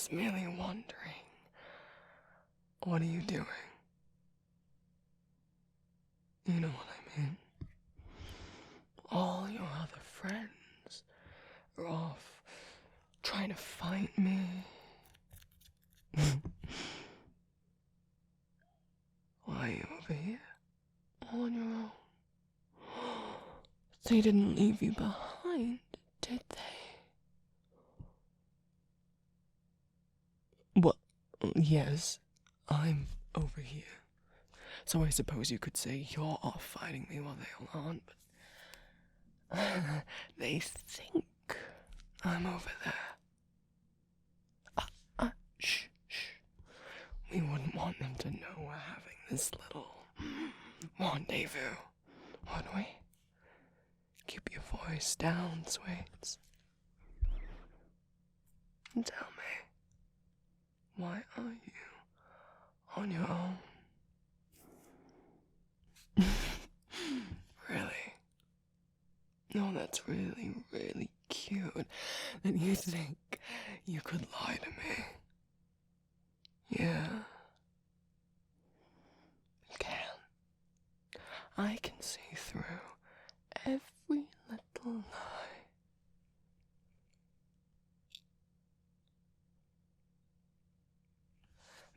was merely wondering, what are you doing? You know what I mean? All your other friends are off trying to find me. Why are you over here? All on your own. They didn't leave you behind, did they? Well, yes, I'm over here. So I suppose you could say you're off fighting me while they all aren't, but they think I'm over there. Shh. We wouldn't want them to know we're having this little rendezvous, would we? Keep your voice down, sweets. And tell me, why are you on your own? Really? No, that's really, really cute that you think you could lie to me. Yeah. You can. I can see through every little lie.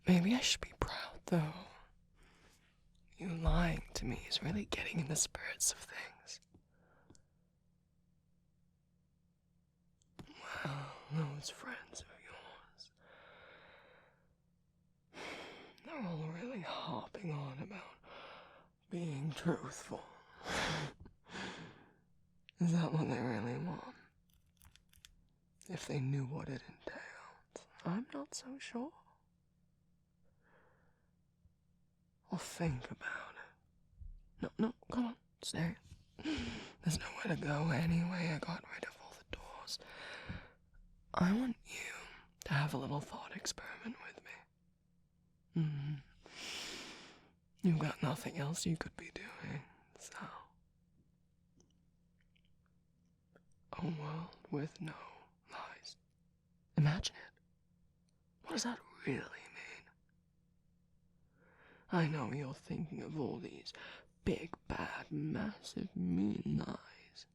Maybe I should be proud, though. You lying to me is really getting in the spirits of things. Well, those friends of yours, they're all really hopping on about being truthful. Is that what they really want? If they knew what it entailed, I'm not so sure. Well, think about it. No, come on, stay. There's nowhere to go anyway. I got rid of all the doors. I want you to have a little thought experiment with me. You've got nothing else you could be doing, so. A world with no lies. Imagine it. What does that really mean? I know you're thinking of all these big, bad, massive, mean lies.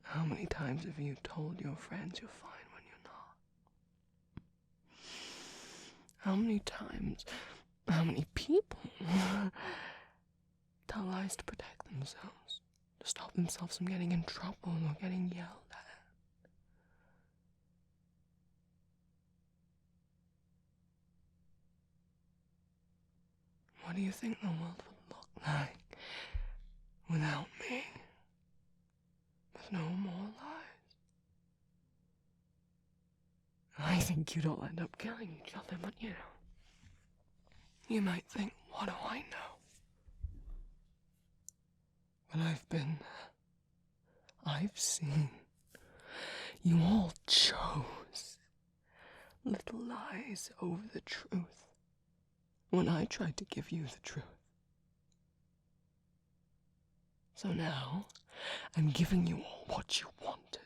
How many times have you told your friends you're fine when you're not? How many times, how many people tell lies to protect themselves, to stop themselves from getting in trouble or getting yelled at? What do you think the world would look like without me? With no more lies? I think you'd all end up killing each other, but you know. You might think, what do I know? But I've seen. You all chose little lies over the truth when I tried to give you the truth. So now, I'm giving you all what you wanted.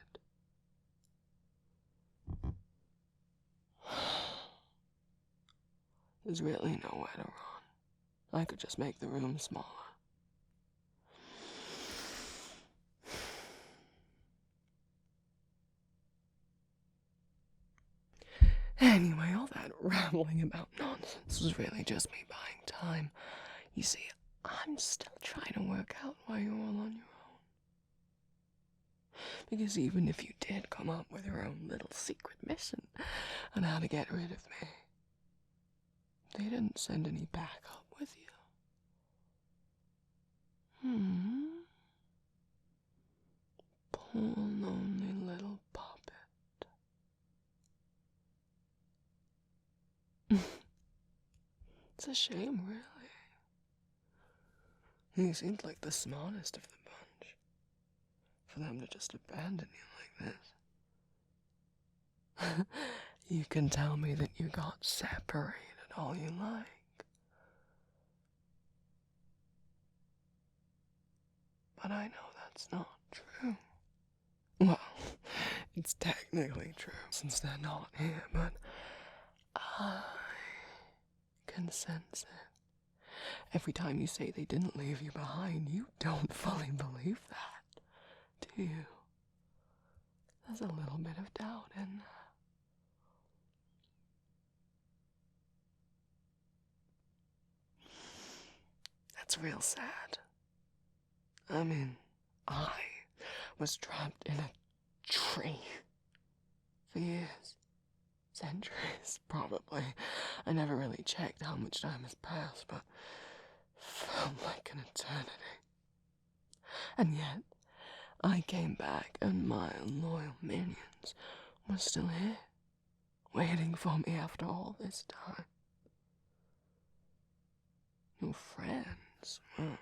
There's really nowhere to run. I could just make the room smaller. Anyway, all that rambling about nonsense was really just me buying time. You see, I'm still trying to work out why you're all on your own. Because even if you did come up with your own little secret mission on how to get rid of me, they didn't send any backup with you. Poor lonely little puppet. It's a shame, really. He seemed like the smartest of the bunch. For them to just abandon you like this. You can tell me that you got separated all you like. But I know that's not true. Well, It's technically true since they're not here, but I can sense it. Every time you say they didn't leave you behind, you don't fully believe that, do you? There's a little bit of doubt in there. That's real sad. I mean, I was trapped in a tree for years. Centuries, probably. I never really checked how much time has passed, but felt like an eternity. And yet, I came back and my loyal minions were still here, waiting for me after all this time. Your friends, well,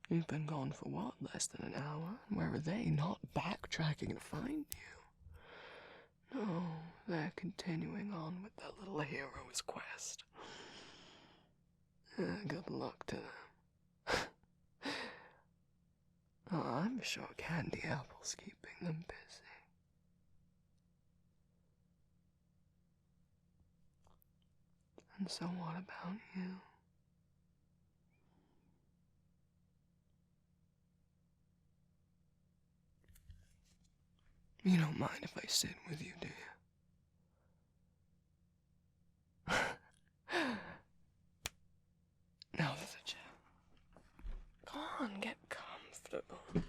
you've been gone for what, less than an hour? Where are they? Not backtracking to find you. No, they're continuing on with their little hero's quest. Good luck to them. Oh, I'm sure Candy Apple's keeping them busy. And so what about you? You don't mind if I sit with you, do you? Now there's a chair. Come on, get comfortable.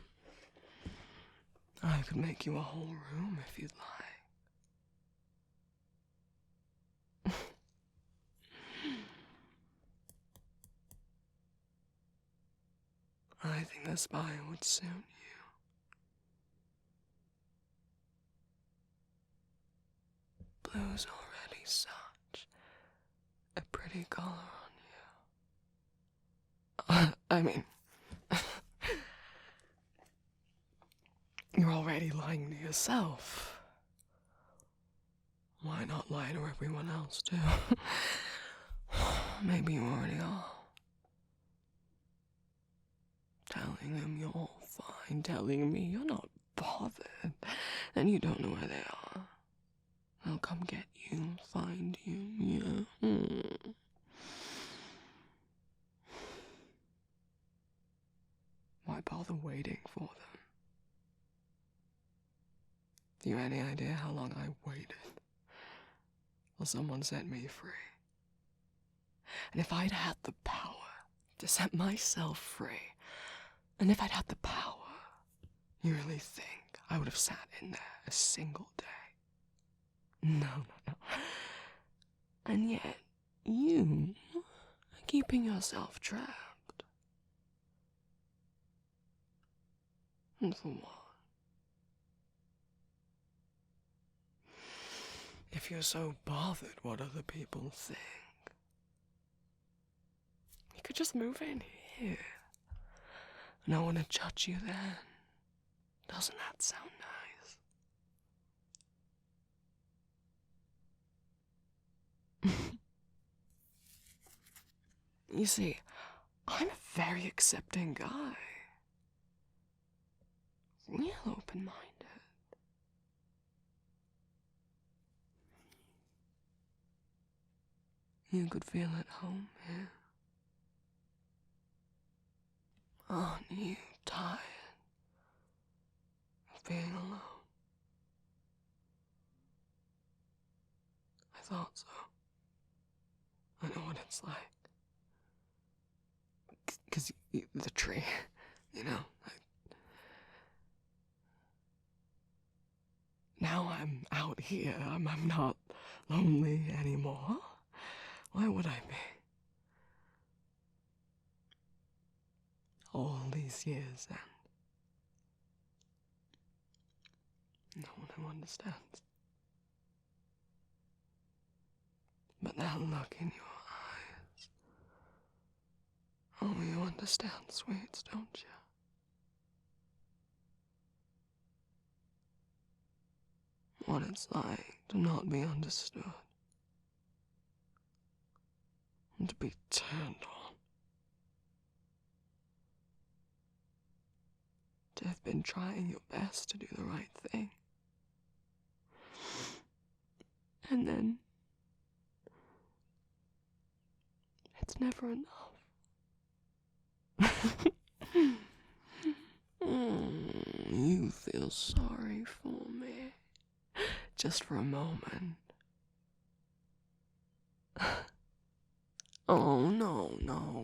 I could make you a whole room if you'd like. I think the spire would suit you. Blue's already such a pretty color on you. I mean, you're already lying to yourself. Why not lie to everyone else, too? Maybe you already are. Telling them you're fine, telling me you're not bothered, and you don't know where they are. They'll come get you, find you, yeah. Why bother waiting for them? Do you have any idea how long I waited? Will someone set me free? And if I'd had the power to set myself free, and if I'd had the power, you really think I would have sat in there a single day? No. And yet, you are keeping yourself trapped. And for what? If you're so bothered what other people think, you could just move in here. No one would judge you then. Doesn't that sound nice? You see, I'm a very accepting guy. Real open-minded. You could feel at home here. Aren't you tired of being alone? I thought so. I know what it's like. 'Cause the tree, you know. Now I'm out here. I'm not lonely anymore. Why would I be? All these years and no one who understands. But that look in your eyes. Oh, you understand, sweets, don't you? What it's like to not be understood. And to be turned on. To you've been trying your best to do the right thing. And then it's never enough. You feel sorry for me. Just for a moment. Oh, no,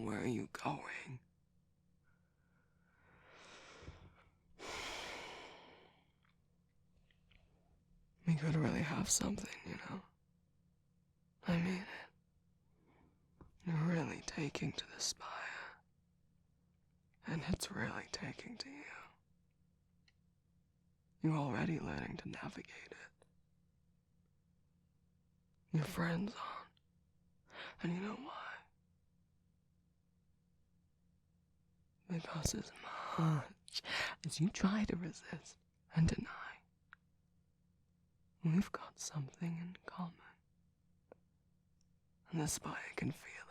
where are you going? We could really have something, you know? I mean it. You're really taking to the spire. And it's really taking to you. You're already learning to navigate it. Your friends aren't. And you know why? Because as much as you try to resist and deny, we've got something in common. And the spire can feel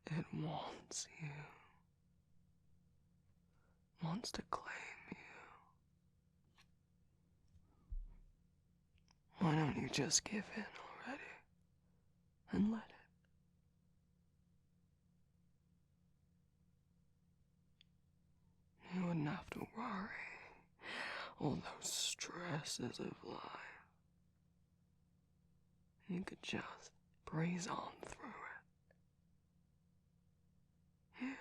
it. It wants you. Wants to claim you. Why don't you just give in already and let it? You wouldn't have to worry all those stresses of life. You could just breeze on through it. Here.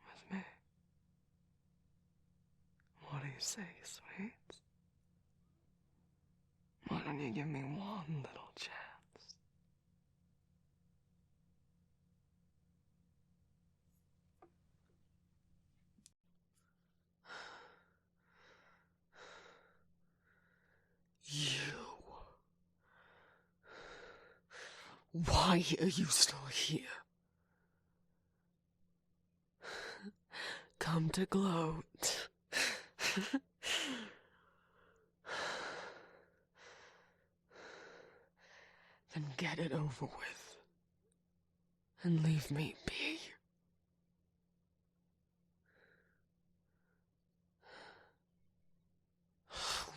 With me. What do you say, sweets? Why don't you give me one little chance? You. Why are you still here? Come to gloat. Then get it over with. And leave me be.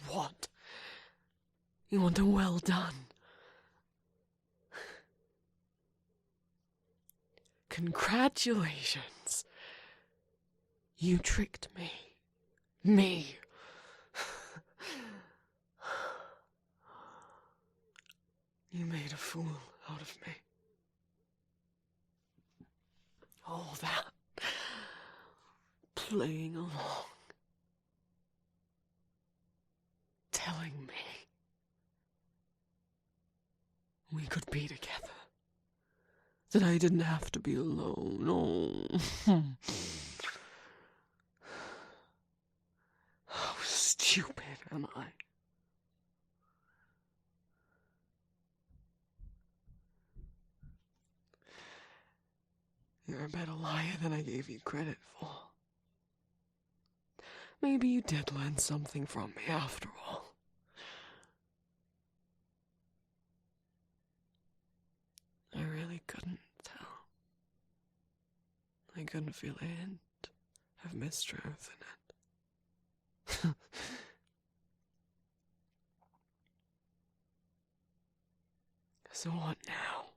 What? You want a well done? Congratulations. You tricked me. Me. You made a fool out of me. All that. Playing along. Telling me we could be together. That I didn't have to be alone. Oh. How stupid am I? You're a better liar than I gave you credit for. Maybe you did learn something from me after all. I really couldn't tell. I couldn't feel a hint of mistruth in it. So what now?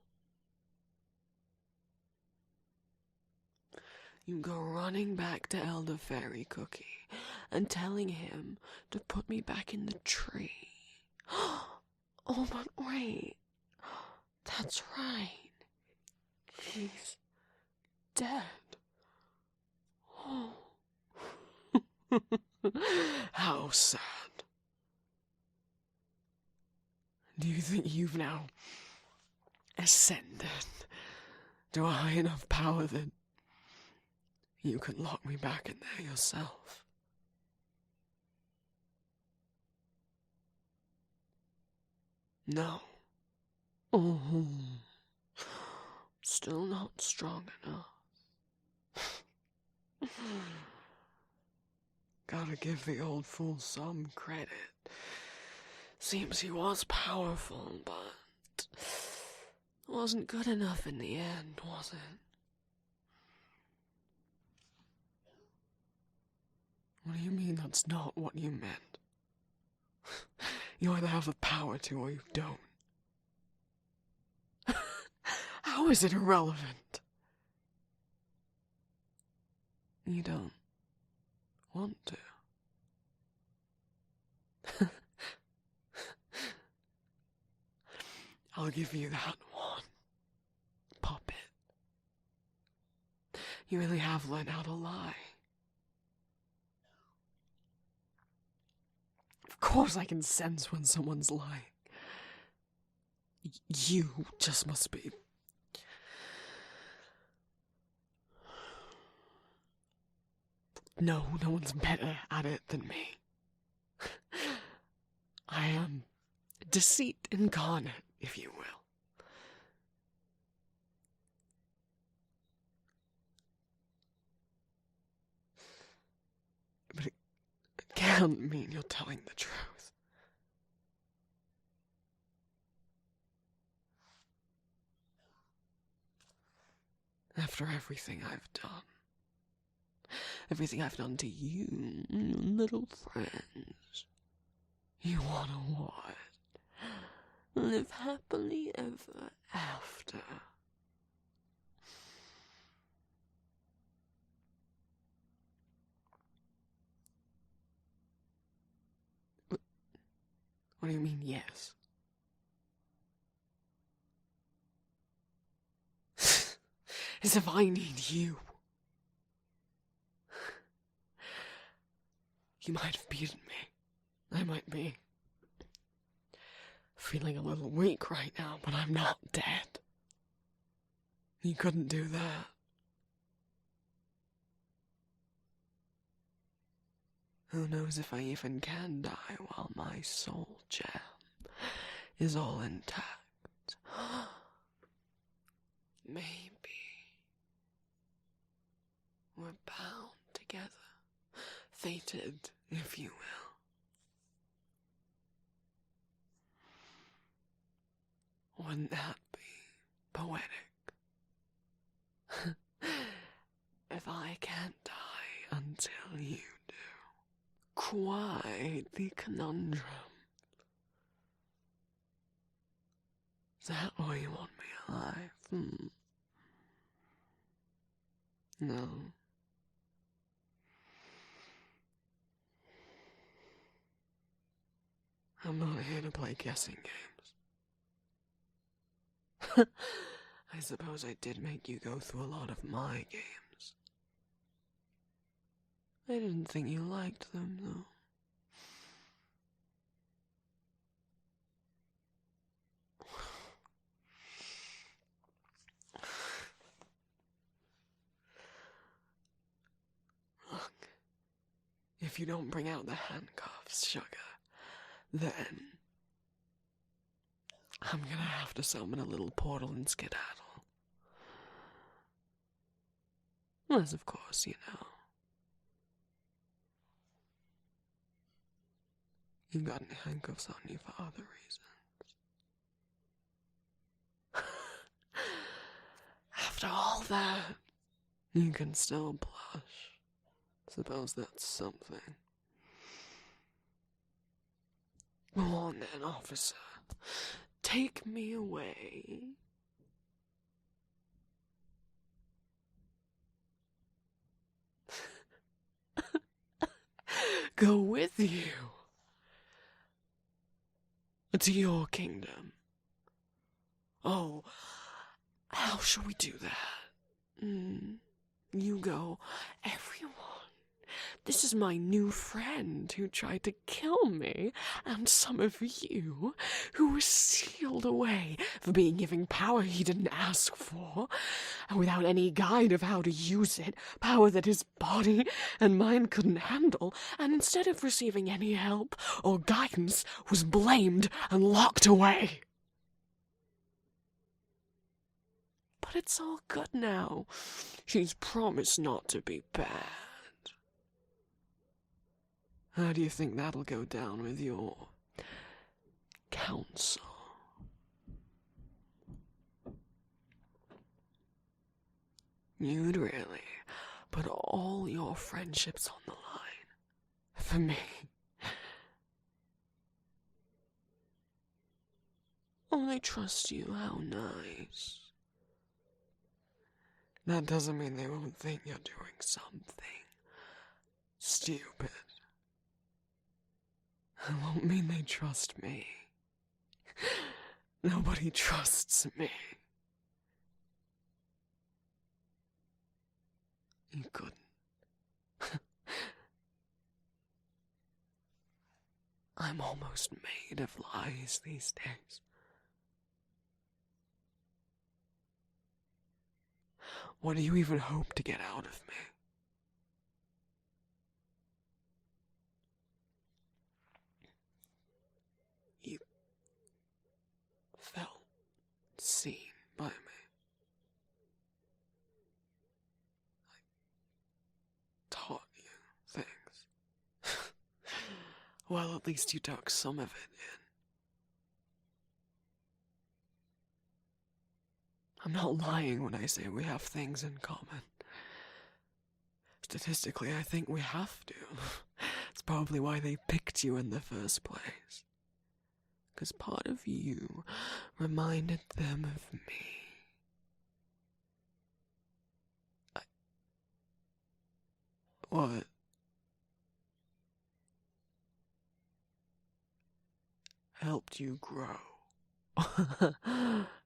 You go running back to Elder Fairy Cookie and telling him to put me back in the tree. Oh, but wait. That's right. He's dead. Oh. How sad. Do you think you've now ascended to a high enough power that you can lock me back in there yourself? No. Oh. Still not strong enough. Gotta give the old fool some credit. Seems he was powerful, but wasn't good enough in the end, was it? What do you mean that's not what you meant? You either have the power to or you don't. How is it irrelevant? You don't want to. I'll give you that one. Puppet. You really have learned how to lie. Of course I can sense when someone's lying. You just must be. No one's better at it than me. I am deceit incarnate, if you will. But it can't mean you're telling the truth. After everything I've done. Everything I've done to you, little friends. You wanna what? Live happily ever after. What do you mean, yes? As if I need you. You might have beaten me. I might be feeling a little weak right now, but I'm not dead. You couldn't do that. Who knows if I even can die while my soul gem is all intact. Maybe we're bound together, fated, if you will. Wouldn't that be poetic? If I can't die until you do. Quite the conundrum. Is that why you want me alive? No. I'm not here to play guessing games. I suppose I did make you go through a lot of my games. I didn't think you liked them, though. Look, if you don't bring out the handcuffs, sugar, then I'm gonna have to summon a little portal and skedaddle. Unless, of course, you know, you've got any handcuffs on you for other reasons. After all that, you can still blush. Suppose that's something. Go on then, officer. Take me away. Go with you. To your kingdom. Oh, how shall we do that? You go, everyone. This is my new friend who tried to kill me, and some of you who were sealed away for being given power he didn't ask for, and without any guide of how to use it, power that his body and mind couldn't handle, and instead of receiving any help or guidance, was blamed and locked away. But it's all good now. She's promised not to be bad. How do you think that'll go down with your council? You'd really put all your friendships on the line for me. Oh, they trust you, how nice. That doesn't mean they won't think you're doing something stupid. It won't mean they trust me. Nobody trusts me. You couldn't. I'm almost made of lies these days. What do you even hope to get out of me? You felt seen by me. I taught you things. Well, at least you took some of it in. I'm not lying when I say we have things in common. Statistically, I think we have to. It's probably why they picked you in the first place. 'Cause part of you reminded them of me. What? Helped you grow.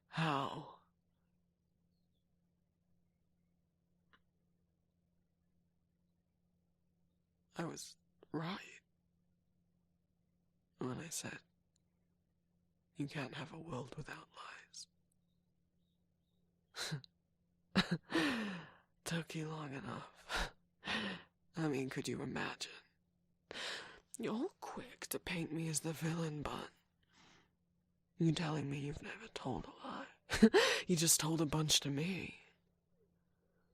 How? I was right when I said you can't have a world without lies. Took you long enough. I mean, could you imagine? You're quick to paint me as the villain, but you telling me you've never told a lie. You just told a bunch to me.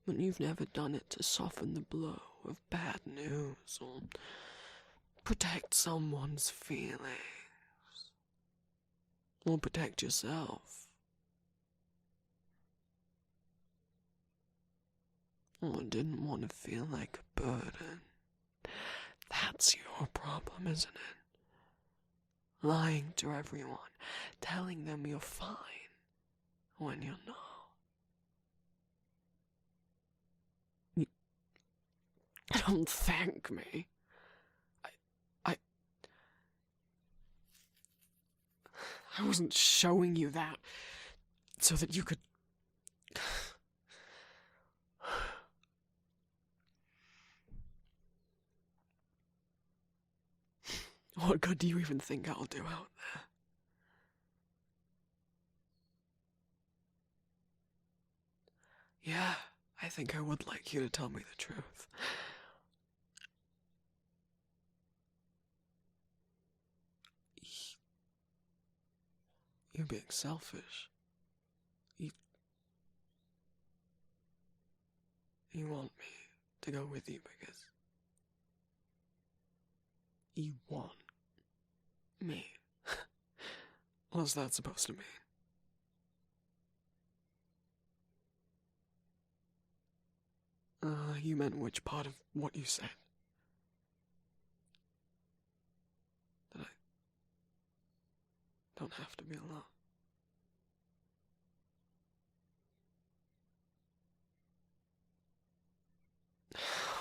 But you've never done it to soften the blow of bad news or protect someone's feelings. Or protect yourself. Or didn't want to feel like a burden. That's your problem, isn't it? Lying to everyone, telling them you're fine when you're not. Don't thank me. I wasn't showing you that so that you could... What good do you even think I'll do out there? Yeah, I think I would like you to tell me the truth. You're being selfish. You want me to go with you because you want me. What's that supposed to mean? You meant which part of what you said? That I don't have to be alone.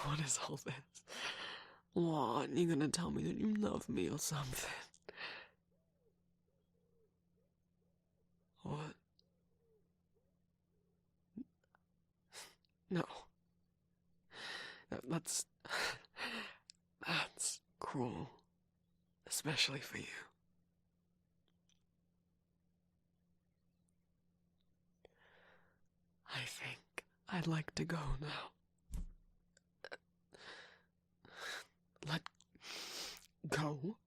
What is all this? What? You gonna tell me that you love me or something? What? No. That's cruel. Especially for you. I think I'd like to go now. Let go?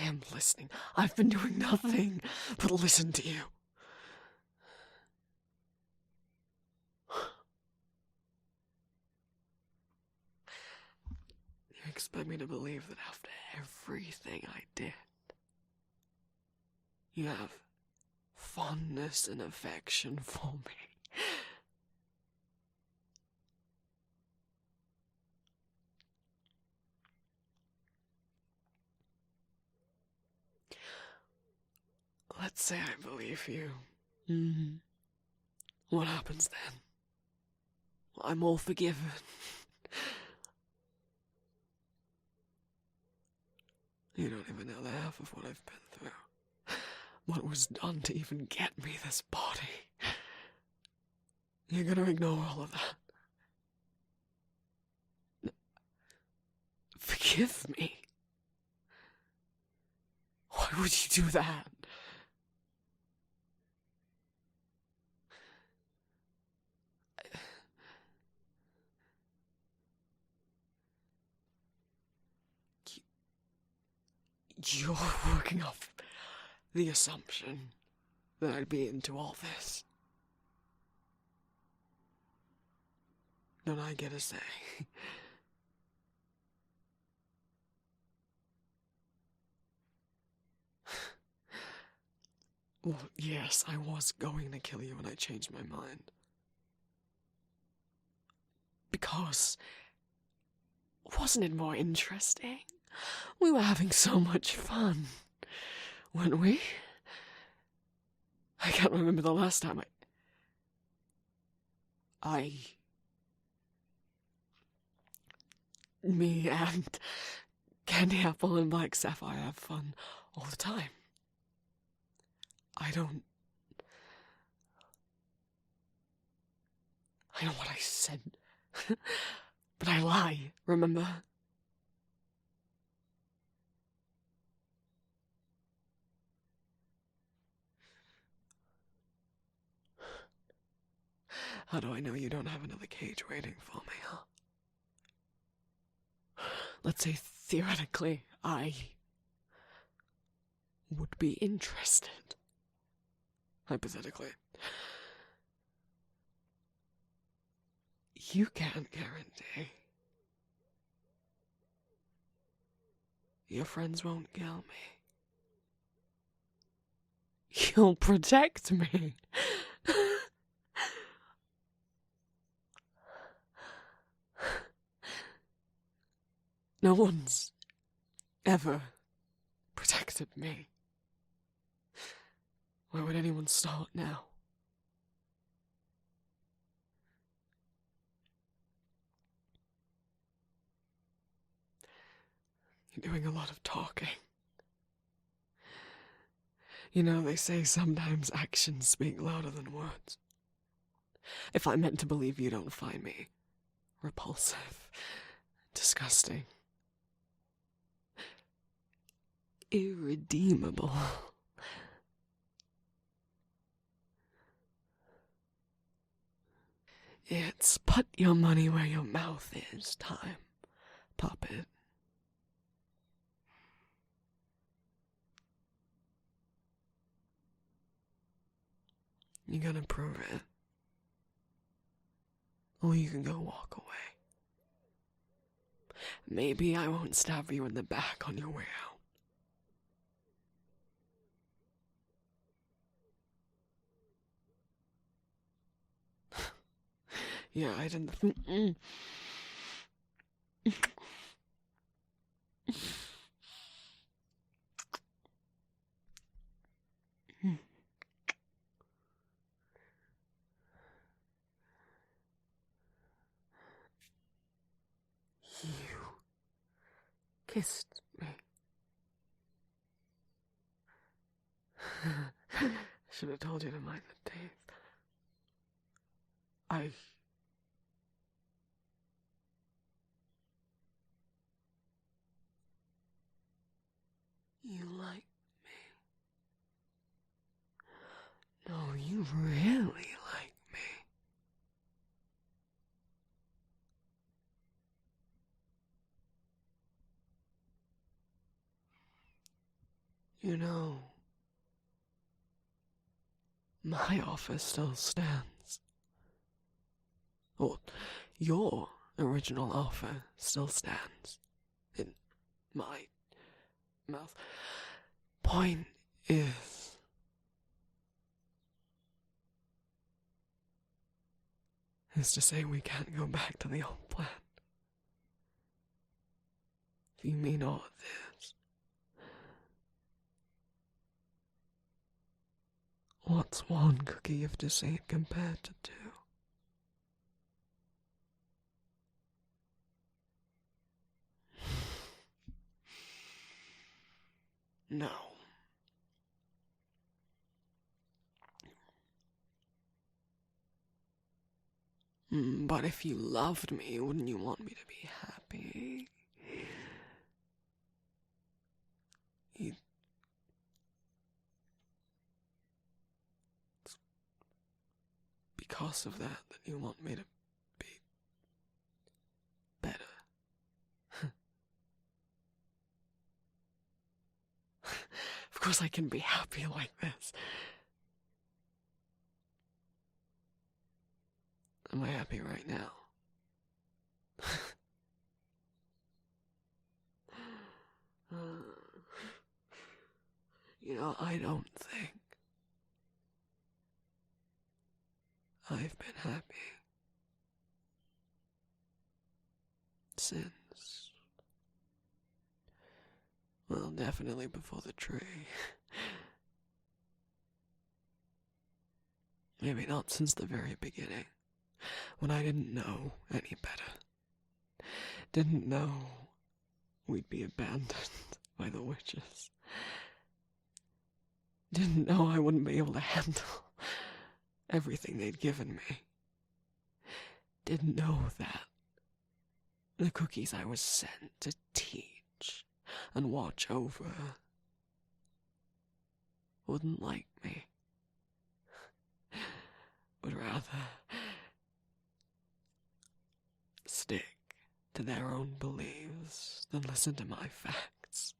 I am listening. I've been doing nothing but listen to you. You expect me to believe that after everything I did, you have fondness and affection for me? let's say I believe you. What happens then? I'm all forgiven. You don't even know the half of what I've been through. What was done to even get me this body. You're gonna ignore all of that. Forgive me? Why would you do that? You're working off the assumption that I'd be into all this. Don't I get a say? Well, yes, I was going to kill you when I changed my mind. Because, wasn't it more interesting? We were having so much fun, weren't we? I can't remember the last time me and Candy Apple and Black Sapphire have fun all the time. I know what I said, but I lie, remember? How do I know you don't have another cage waiting for me, huh? Let's say, theoretically, I would be interested. Hypothetically. You can't guarantee. Your friends won't kill me. You'll protect me. No one's ever protected me. Why would anyone start now? You're doing a lot of talking. You know, they say sometimes actions speak louder than words. If I'm meant to believe you don't find me repulsive, disgusting, irredeemable, it's put your money where your mouth is time, puppet. You gotta prove it. Or you can go walk away. Maybe I won't stab you in the back on your way out. Yeah, I didn't You kissed me. Should have told you to mind the teeth. You like me. No, you really like me. You know, my offer still stands. Well, your original offer still stands. In my mouth. Point is to say we can't go back to the old plan. If you mean all of this, What's one cookie of deceit compared to two? No. But if you loved me, wouldn't you want me to be happy? It's because of that you want me to be better. Of course I can be happy like this. Am I happy right now? I don't think I've been happy since, well, definitely before the tree. Maybe not since the very beginning, when I didn't know any better. Didn't know we'd be abandoned by the witches. Didn't know I wouldn't be able to handle everything they'd given me. Didn't know that the cookies I was sent to teach and watch over wouldn't like me, would rather stick to their own beliefs than listen to my facts.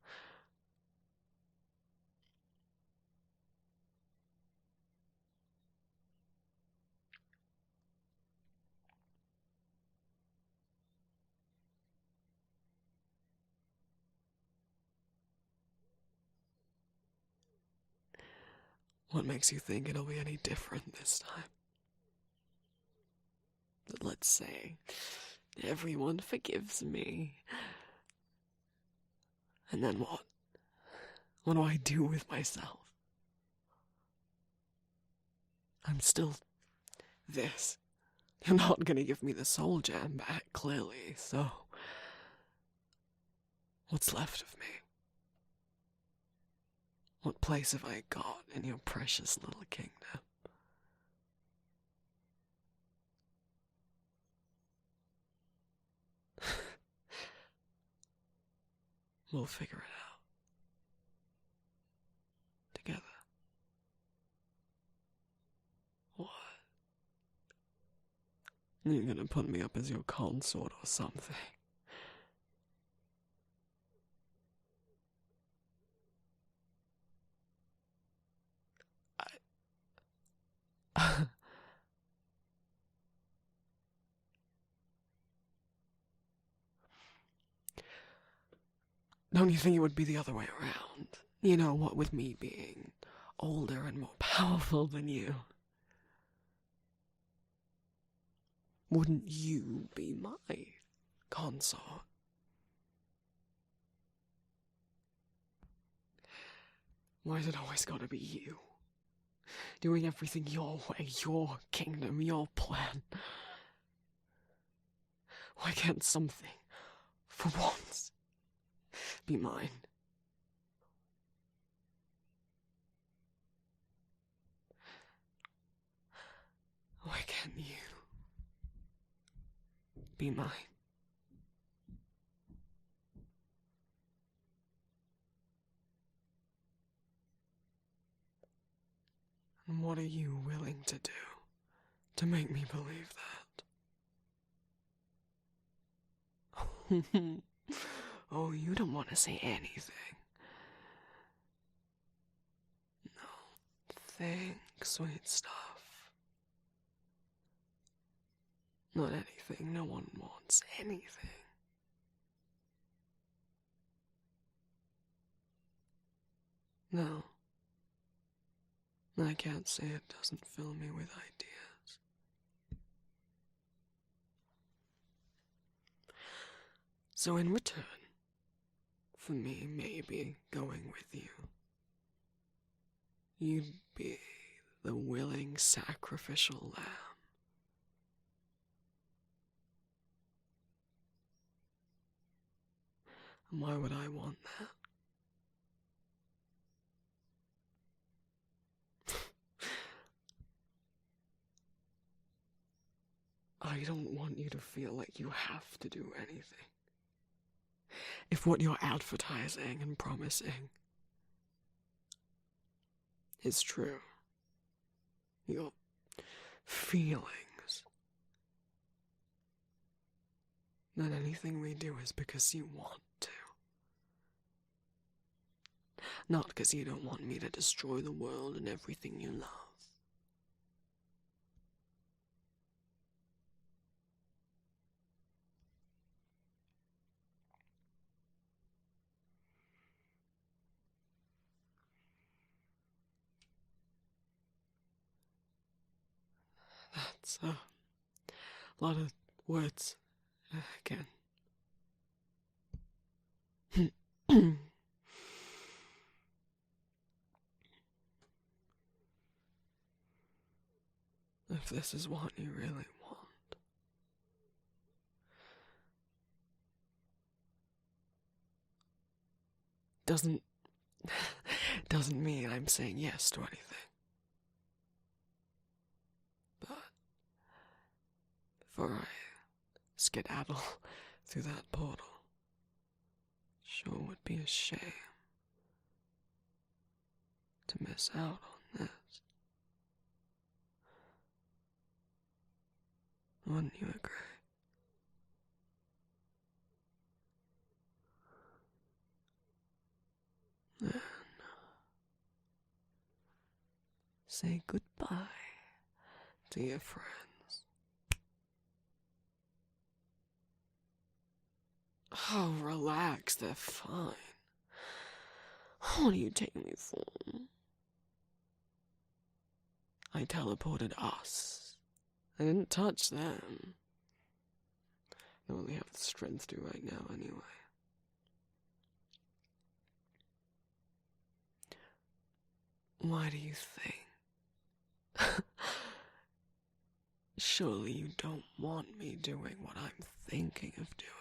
What makes you think it'll be any different this time? But let's say everyone forgives me. And then what? What do I do with myself? I'm still this. You're not gonna give me the soul jam back, clearly, so what's left of me? What place have I got in your precious little kingdom? We'll figure it out. Together. What? You're gonna put me up as your consort or something? Don't you think it would be the other way around? You know, what with me being older and more powerful than you? Wouldn't you be my consort? Why is it always gotta be you? Doing everything your way, your kingdom, your plan. Why can't something, for once, be mine? Why can't you be mine? And what are you willing to do to make me believe that? Oh, you don't want to say anything. No, think, sweet stuff. Not anything, no one wants anything. No. I can't say it doesn't fill me with ideas. So in return, for me maybe going with you, you'd be the willing sacrificial lamb. And why would I want that? I don't want you to feel like you have to do anything. If what you're advertising and promising is true, your feelings, then anything we do is because you want to. Not because you don't want me to destroy the world and everything you love. That's a lot of words again. If this is what you really want, doesn't mean I'm saying yes to anything. But before I skedaddle through that portal, sure would be a shame to miss out on this. Wouldn't you agree? Then say goodbye to your friends. Oh, relax, they're fine. What do you take me for? I teleported us. I didn't touch them. I only have the strength to right now anyway. Why do you think? Surely you don't want me doing what I'm thinking of doing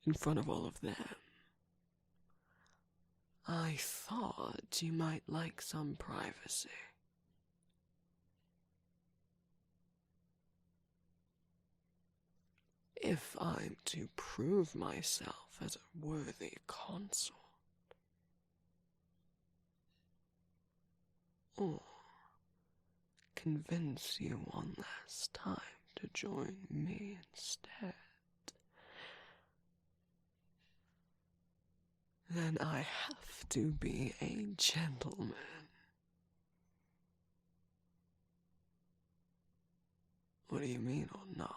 in front of all of them. I thought you might like some privacy. If I'm to prove myself as a worthy consort, or convince you one last time to join me instead, then I have to be a gentleman. What do you mean or not?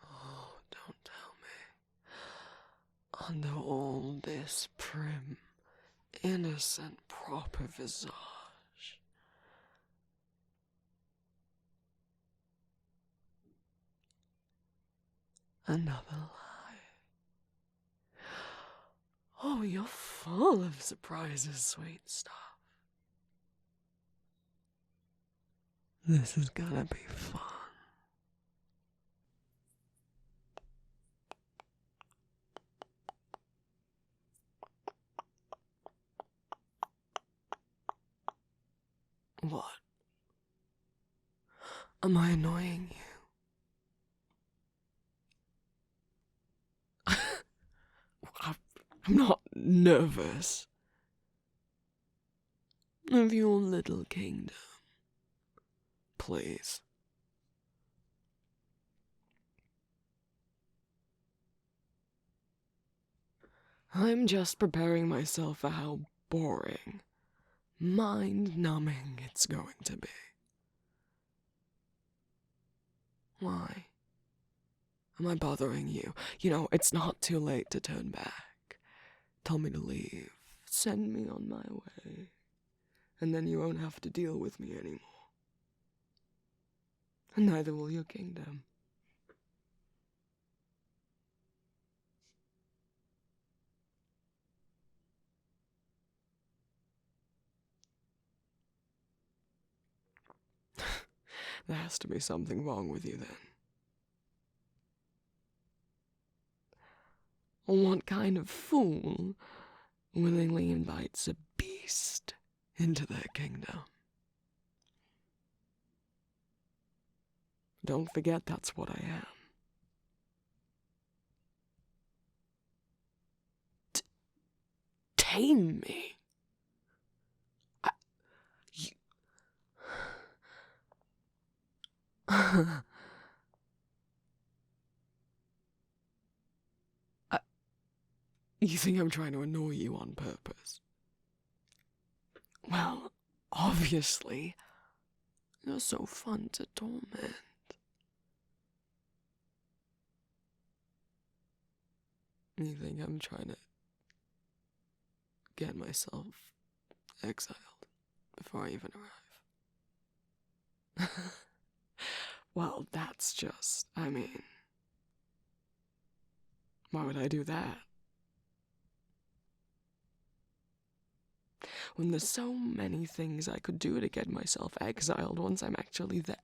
Oh, don't tell me. Under all this prim, innocent, proper visage, another lie. Oh, you're full of surprises, sweet stuff. This is gonna be fun. What? Am I annoying you? I'm not nervous of your little kingdom. Please. I'm just preparing myself for how boring, mind-numbing it's going to be. Why? Am I bothering you? You know, it's not too late to turn back. Tell me to leave. Send me on my way. And then you won't have to deal with me anymore. And neither will your kingdom. There has to be something wrong with you then. What kind of fool willingly invites a beast into their kingdom? Don't forget that's what I am. Tame me? You think I'm trying to annoy you on purpose? Well, obviously. You're so fun to torment. You think I'm trying to get myself exiled before I even arrive? Well, that's just, why would I do that? When there's so many things I could do to get myself exiled once I'm actually there.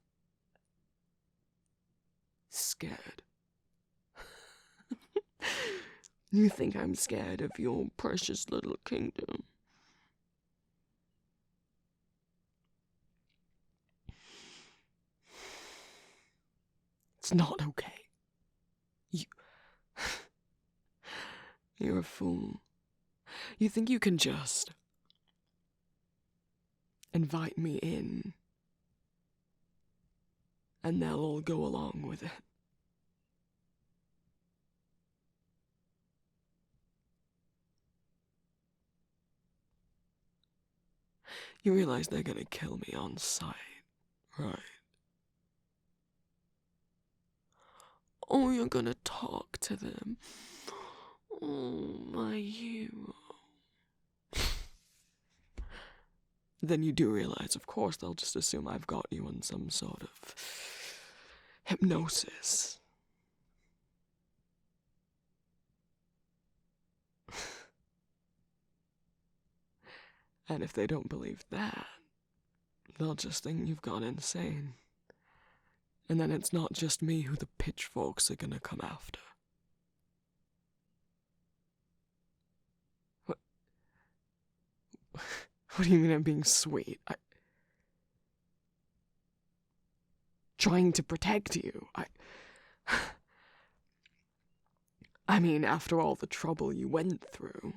Scared. You think I'm scared of your precious little kingdom? It's not okay. You're a fool. You think you can just invite me in and they'll all go along with it? You realize they're gonna kill me on sight, right? Oh, you're gonna talk to them. Oh, my hero. Then you do realize, of course, they'll just assume I've got you in some sort of hypnosis. And if they don't believe that, they'll just think you've gone insane. And then it's not just me who the pitchforks are gonna come after. What do you mean I'm being sweet? Trying to protect you. I mean, after all the trouble you went through,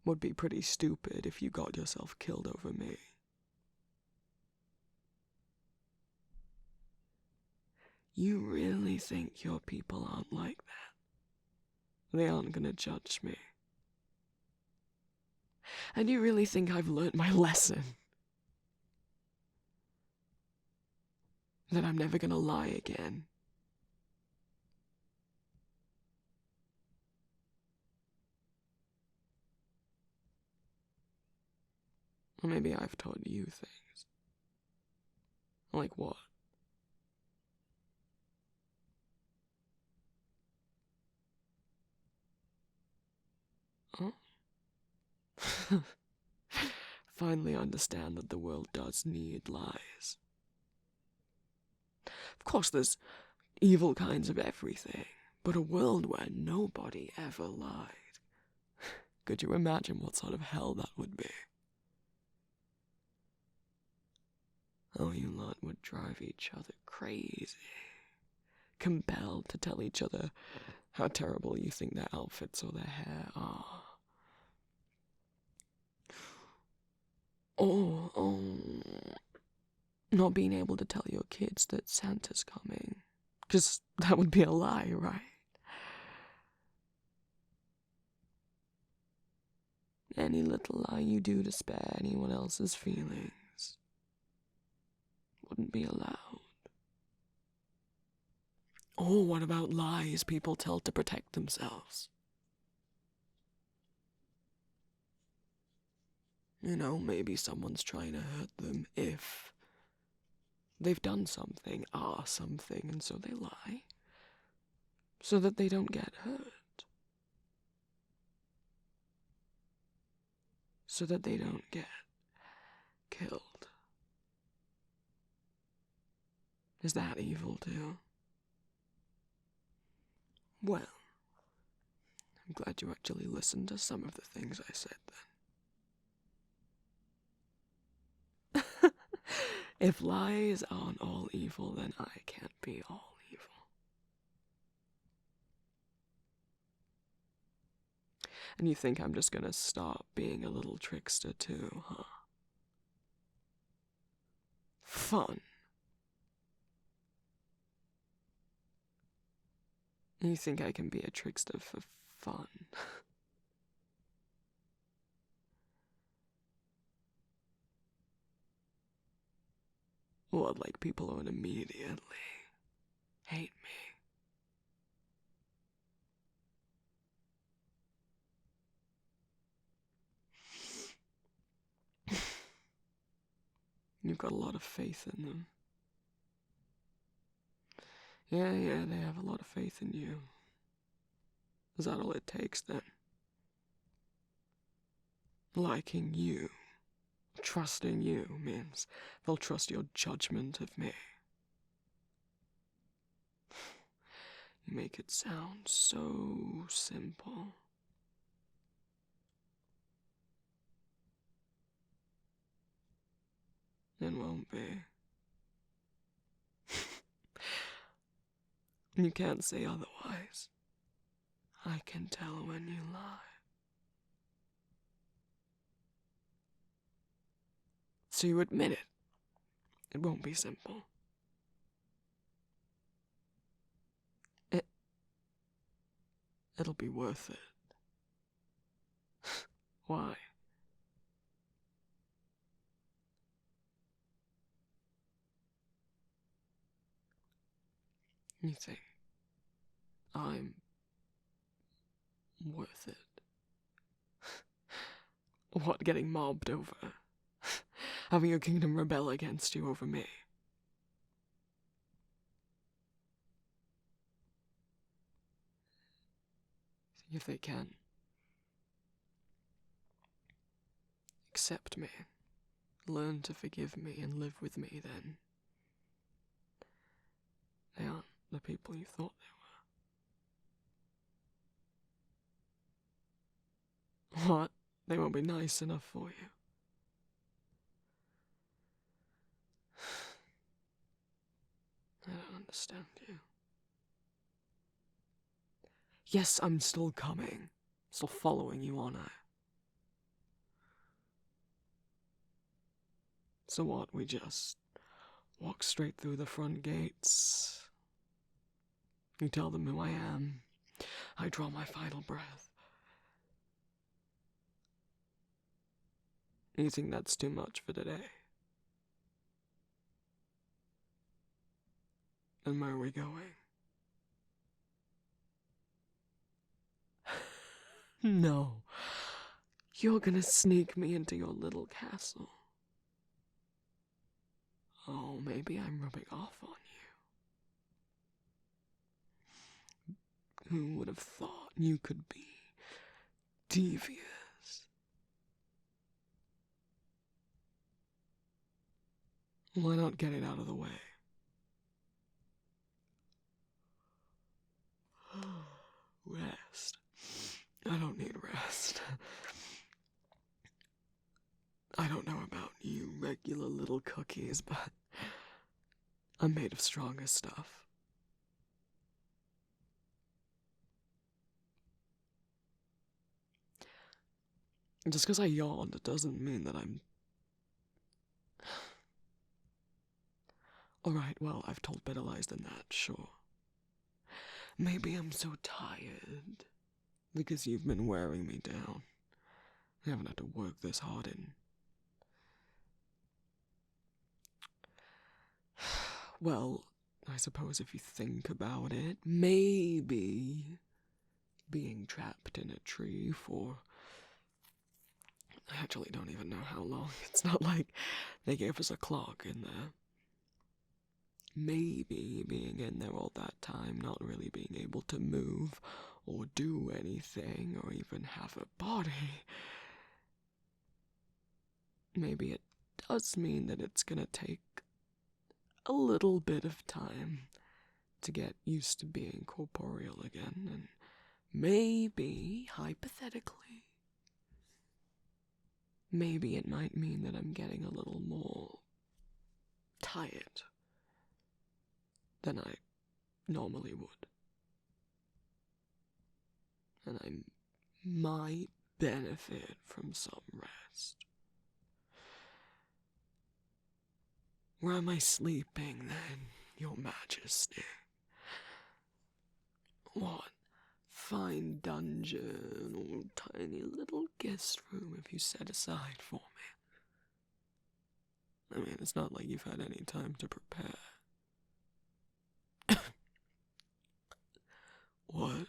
would be pretty stupid if you got yourself killed over me. You really think your people aren't like that? They aren't gonna judge me. And you really think I've learned my lesson? That I'm never gonna lie again? Or maybe I've taught you things. Like what? Oh? Finally understand that the world does need lies. Of course, there's evil kinds of everything, but a world where nobody ever lied. Could you imagine what sort of hell that would be? Oh, you lot would drive each other crazy, compelled to tell each other how terrible you think their outfits or their hair are. Or, not being able to tell your kids that Santa's coming. 'Cause that would be a lie, right? Any little lie you do to spare anyone else's feelings wouldn't be allowed. Or what about lies people tell to protect themselves? You know, maybe someone's trying to hurt them if they've done something, are something, and so they lie. So that they don't get hurt. So that they don't get killed. Is that evil too? Well, I'm glad you actually listened to some of the things I said then. If lies aren't all evil, then I can't be all evil. And you think I'm just gonna stop being a little trickster too, huh? Fun. You think I can be a trickster for fun? What, like people would immediately hate me? You've got a lot of faith in them. Yeah, they have a lot of faith in you. Is that all it takes then? Liking you, trusting you, means they'll trust your judgment of me. You make it sound so simple. It won't be. You can't say otherwise. I can tell when you lie. So you admit it. It won't be simple. It'll be worth it. Why? You think I'm worth it? What, getting mobbed over? Having your kingdom rebel against you over me? If they can accept me, learn to forgive me and live with me, then they aren't the people you thought they were. What? They won't be nice enough for you? I don't understand you. Yes, I'm still coming. Still following you, aren't I? So what, we just walk straight through the front gates? You tell them who I am. I draw my final breath. You think that's too much for today? And where are we going? No. You're gonna sneak me into your little castle. Oh, maybe I'm rubbing off on you. Who would have thought you could be devious? Why not get it out of the way? Rest. I don't need rest. I don't know about you regular little cookies, but I'm made of stronger stuff. Just because I yawned, it doesn't mean that I'm... Alright, well, I've told better lies than that, sure. Maybe I'm so tired because you've been wearing me down. I haven't had to work this hard in... Well, I suppose if you think about it, maybe being trapped in a tree for... I actually don't even know how long. It's not like they gave us a clock in there. Maybe being in there all that time, not really being able to move or do anything or even have a body. Maybe it does mean that it's gonna take a little bit of time to get used to being corporeal again, and maybe, hypothetically, maybe it might mean that I'm getting a little more tired than I normally would. And I might benefit from some rest. Where am I sleeping then, Your Majesty? What fine dungeon or tiny little guest room have you set aside for me? I mean, it's not like you've had any time to prepare. What?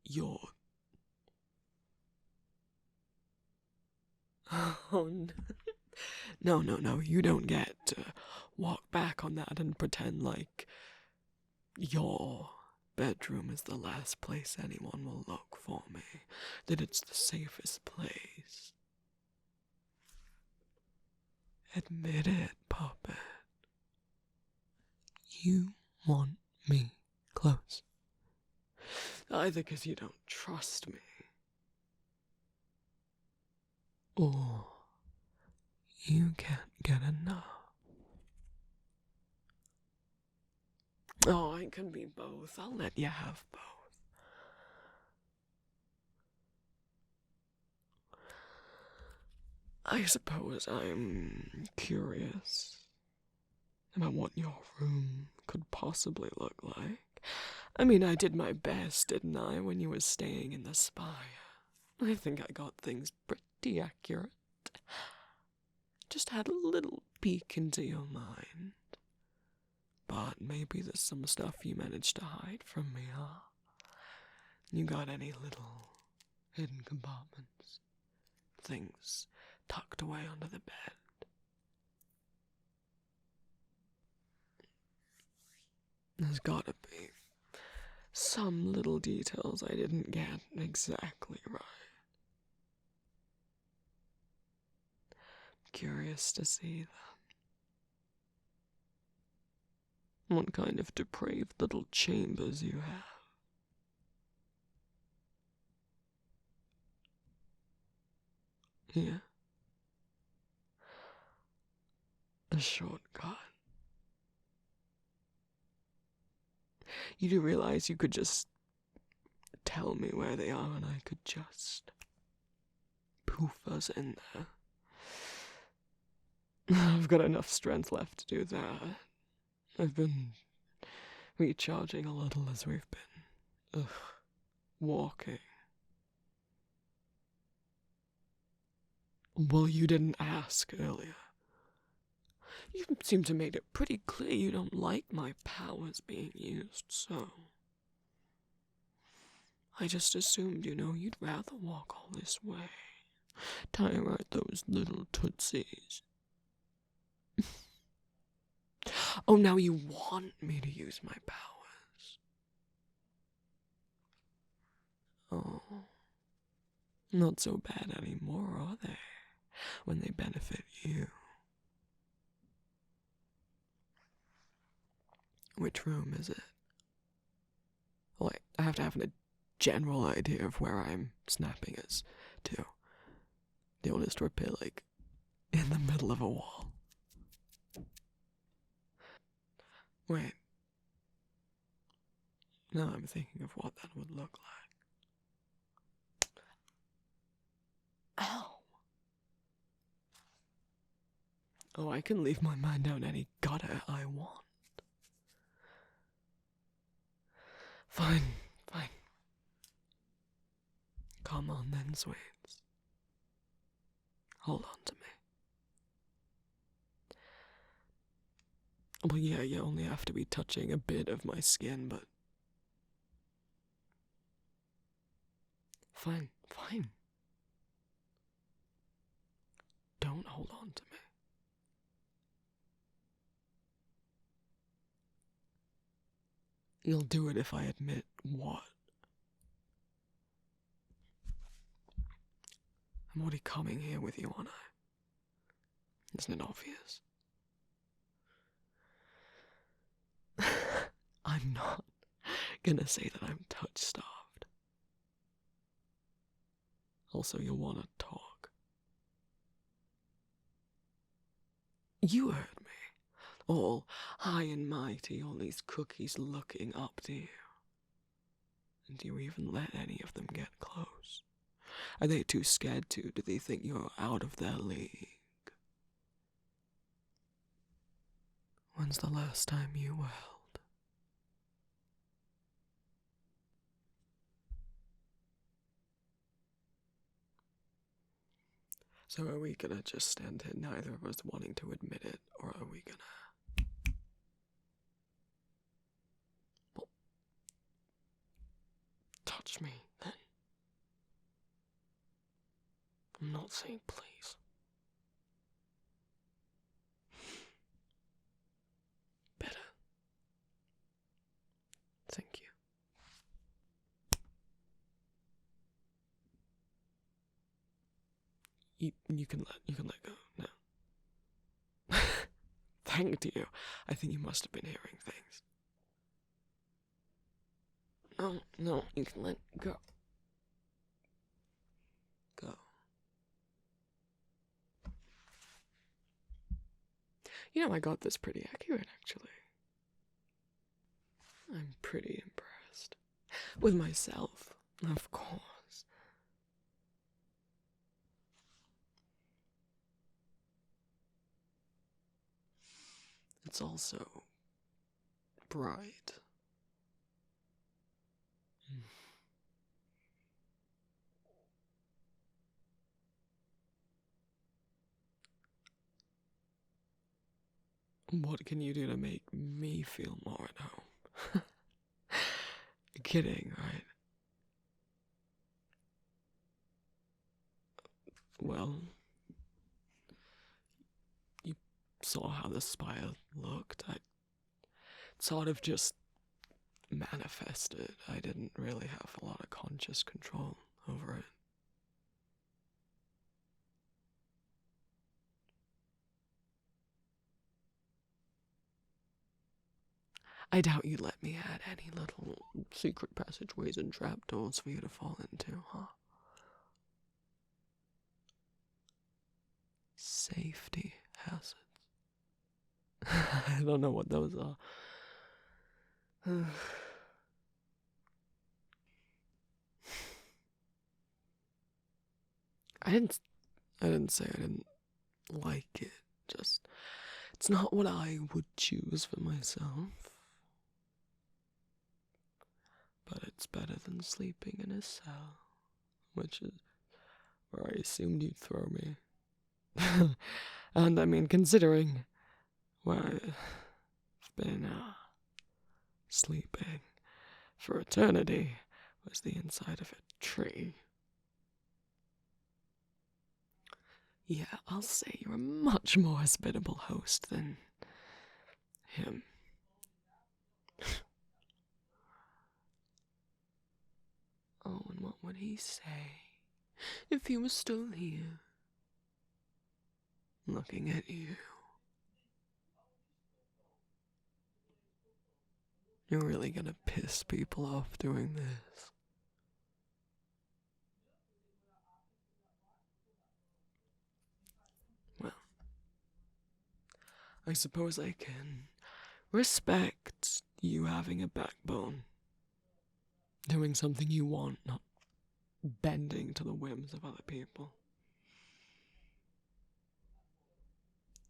You're... Oh, no. No, you don't get to walk back on that and pretend like your bedroom is the last place anyone will look for me, that it's the safest place. Admit it, Puppet. You want me close. Either because you don't trust me, or you can't get enough. Oh, it can be both. I'll let you have both. I suppose I'm curious about what your room could possibly look like. I mean, I did my best, didn't I, when you were staying in the spire? I think I got things pretty accurate. Just had a little peek into your mind. But maybe there's some stuff you managed to hide from me, huh? You got any little hidden compartments? Things tucked away under the bed? There's gotta be some little details I didn't get exactly right. Curious to see them. What kind of depraved little chambers you have. Yeah. A shortcut. You do realize you could just tell me where they are and I could just poof us in there. I've got enough strength left to do that. I've been recharging a little as we've been walking. Well, you didn't ask earlier. You seem to make it pretty clear you don't like my powers being used, so... I just assumed, you'd rather walk all this way. Tire out those little tootsies. Oh, now you want me to use my powers. Oh, not so bad anymore, are they? When they benefit you. Which room is it? Well, I have to have a general idea of where I'm snapping us to. They'll just appear, like, in the middle of a wall. Wait. Now I'm thinking of what that would look like. Ow! Oh, I can leave my mind down any gutter I want. Fine. Come on then, sweets. Hold on to me. Well, yeah, you only have to be touching a bit of my skin, but... Fine. Don't hold on to me. You'll do it if I admit what? I'm already coming here with you, aren't I? Isn't it obvious? I'm not gonna say that I'm touch-starved. Also, you'll wanna talk. You heard me. All high and mighty, all these cookies looking up to you. And do you even let any of them get close? Are they too scared to? Do they think you're out of their league? When's the last time you were held? So are we gonna just stand here, neither of us wanting to admit it, or are we gonna... Well, touch me, then. I'm not saying please. Better. Thank you. You can let go now. Thank you. I think you must have been hearing things. No, you can let go. Go. You know, I got this pretty accurate, actually. I'm pretty impressed. With myself, of course. It's also bright. What can you do to make me feel more at home? You're kidding, right? Well, you saw how the spire looked. I sort of just manifested. I didn't really have a lot of conscious control over it. I doubt you let me add any little secret passageways and trapdoors for you to fall into, huh? Safety hazards. I don't know what those are. I didn't say I didn't like it. Just, it's not what I would choose for myself. But it's better than sleeping in a cell, which is where I assumed you'd throw me. And I mean, considering where I've been sleeping for eternity was the inside of a tree. Yeah, I'll say you're a much more hospitable host than him. Oh, and what would he say if he was still here, looking at you? You're really gonna piss people off doing this. Well, I suppose I can respect you having a backbone. Doing something you want, not bending to the whims of other people.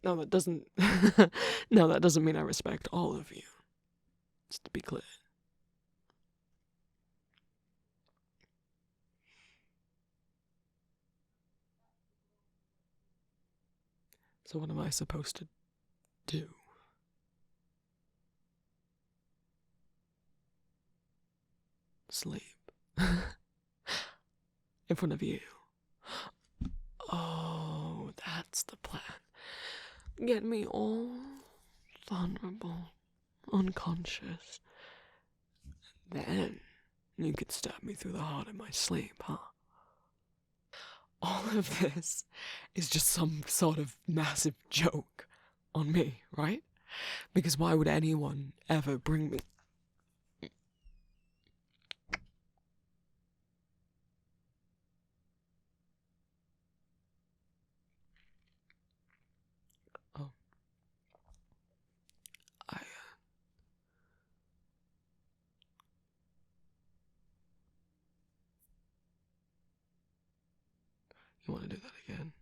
No, that doesn't... No, that doesn't mean I respect all of you. Just to be clear. So what am I supposed to do? Sleep. In front of you. Oh, that's the plan. Get me all vulnerable, unconscious. Then you could stab me through the heart in my sleep, huh? all of this is just some sort of massive joke on me, right? Because why would anyone ever bring me... Oh. You want to do that again?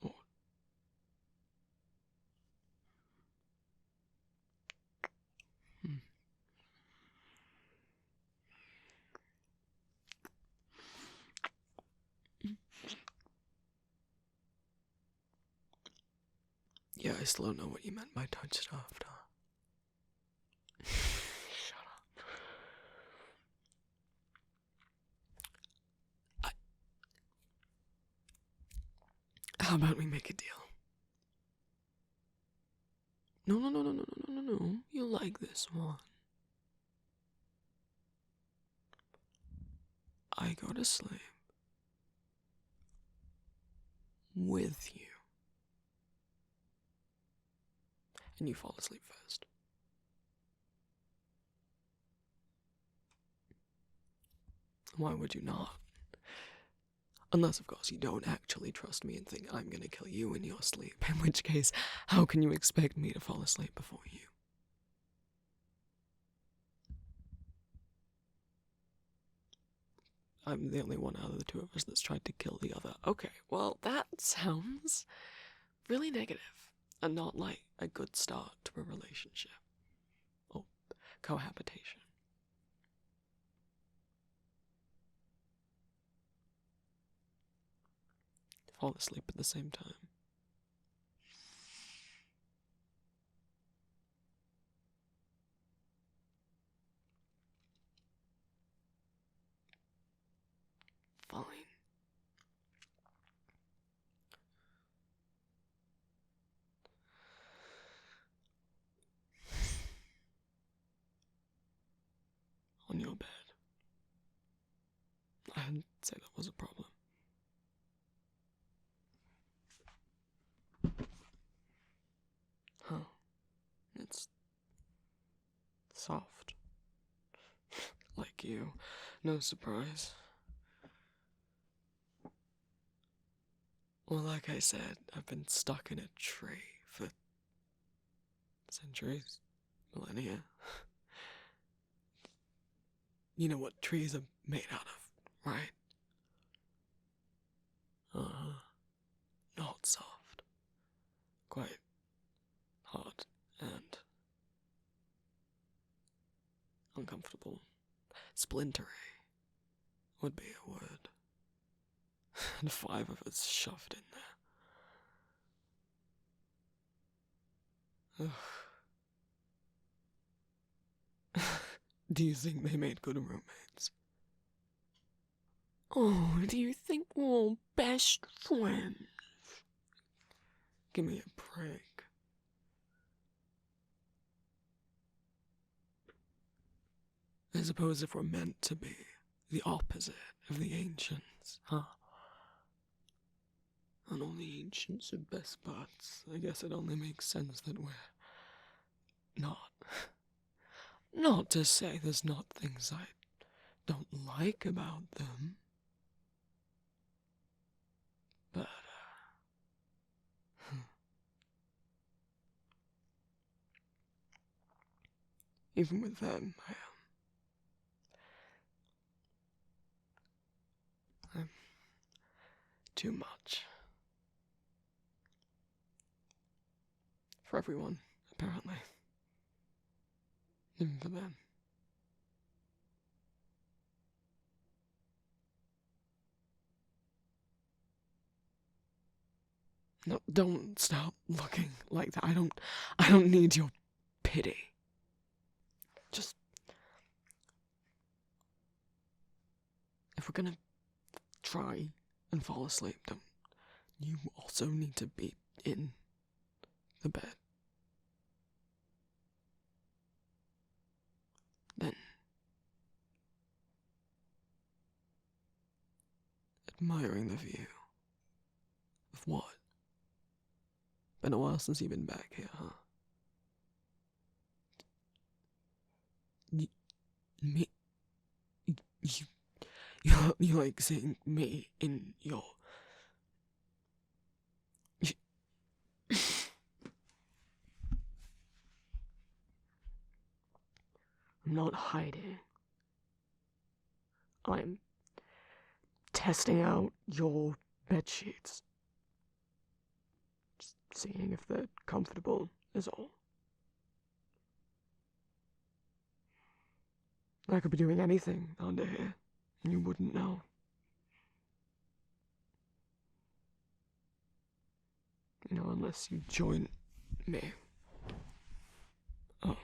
Or... Yeah, I still don't know what you meant by touch soft, huh? Shut up. How about we make a deal? No. You like this one. I go to sleep with you. And you fall asleep first. Why would you not? Unless, of course, you don't actually trust me and think I'm gonna kill you in your sleep, in which case, how can you expect me to fall asleep before you? I'm the only one out of the two of us that's tried to kill the other. Okay, well, that sounds really negative, and not like a good start to a relationship. Or cohabitation. Fall asleep at the same time. Fine. On your bed. I didn't say that was a problem. Huh. It's soft. Like you. No surprise. Well, like I said, I've been stuck in a tree for centuries, millennia. You know what trees are made out of, right? Not soft. Quite hard and uncomfortable. Splintery would be a word. And 5 of us shoved in there. Ugh. Do you think they made good roommates? Oh, do you think we're all best friends? Give me a break. I suppose if we're meant to be the opposite of the ancients, huh? And all the ancients are best buds. I guess it only makes sense that we're not. Not to say there's not things I don't like about them. But, even with them, I'm too much. For everyone, apparently. Even for them. No, don't stop looking like that. I don't need your pity. Just... if we're gonna try and fall asleep, don't you also need to be in the bed? Then... admiring the view what? Been a while since you've been back here, huh? Me? You like seeing me in your... I'm not hiding. I'm testing out your bedsheets. Just seeing if they're comfortable is all. I could be doing anything under here, and you wouldn't know. You know, unless you join me. Oh.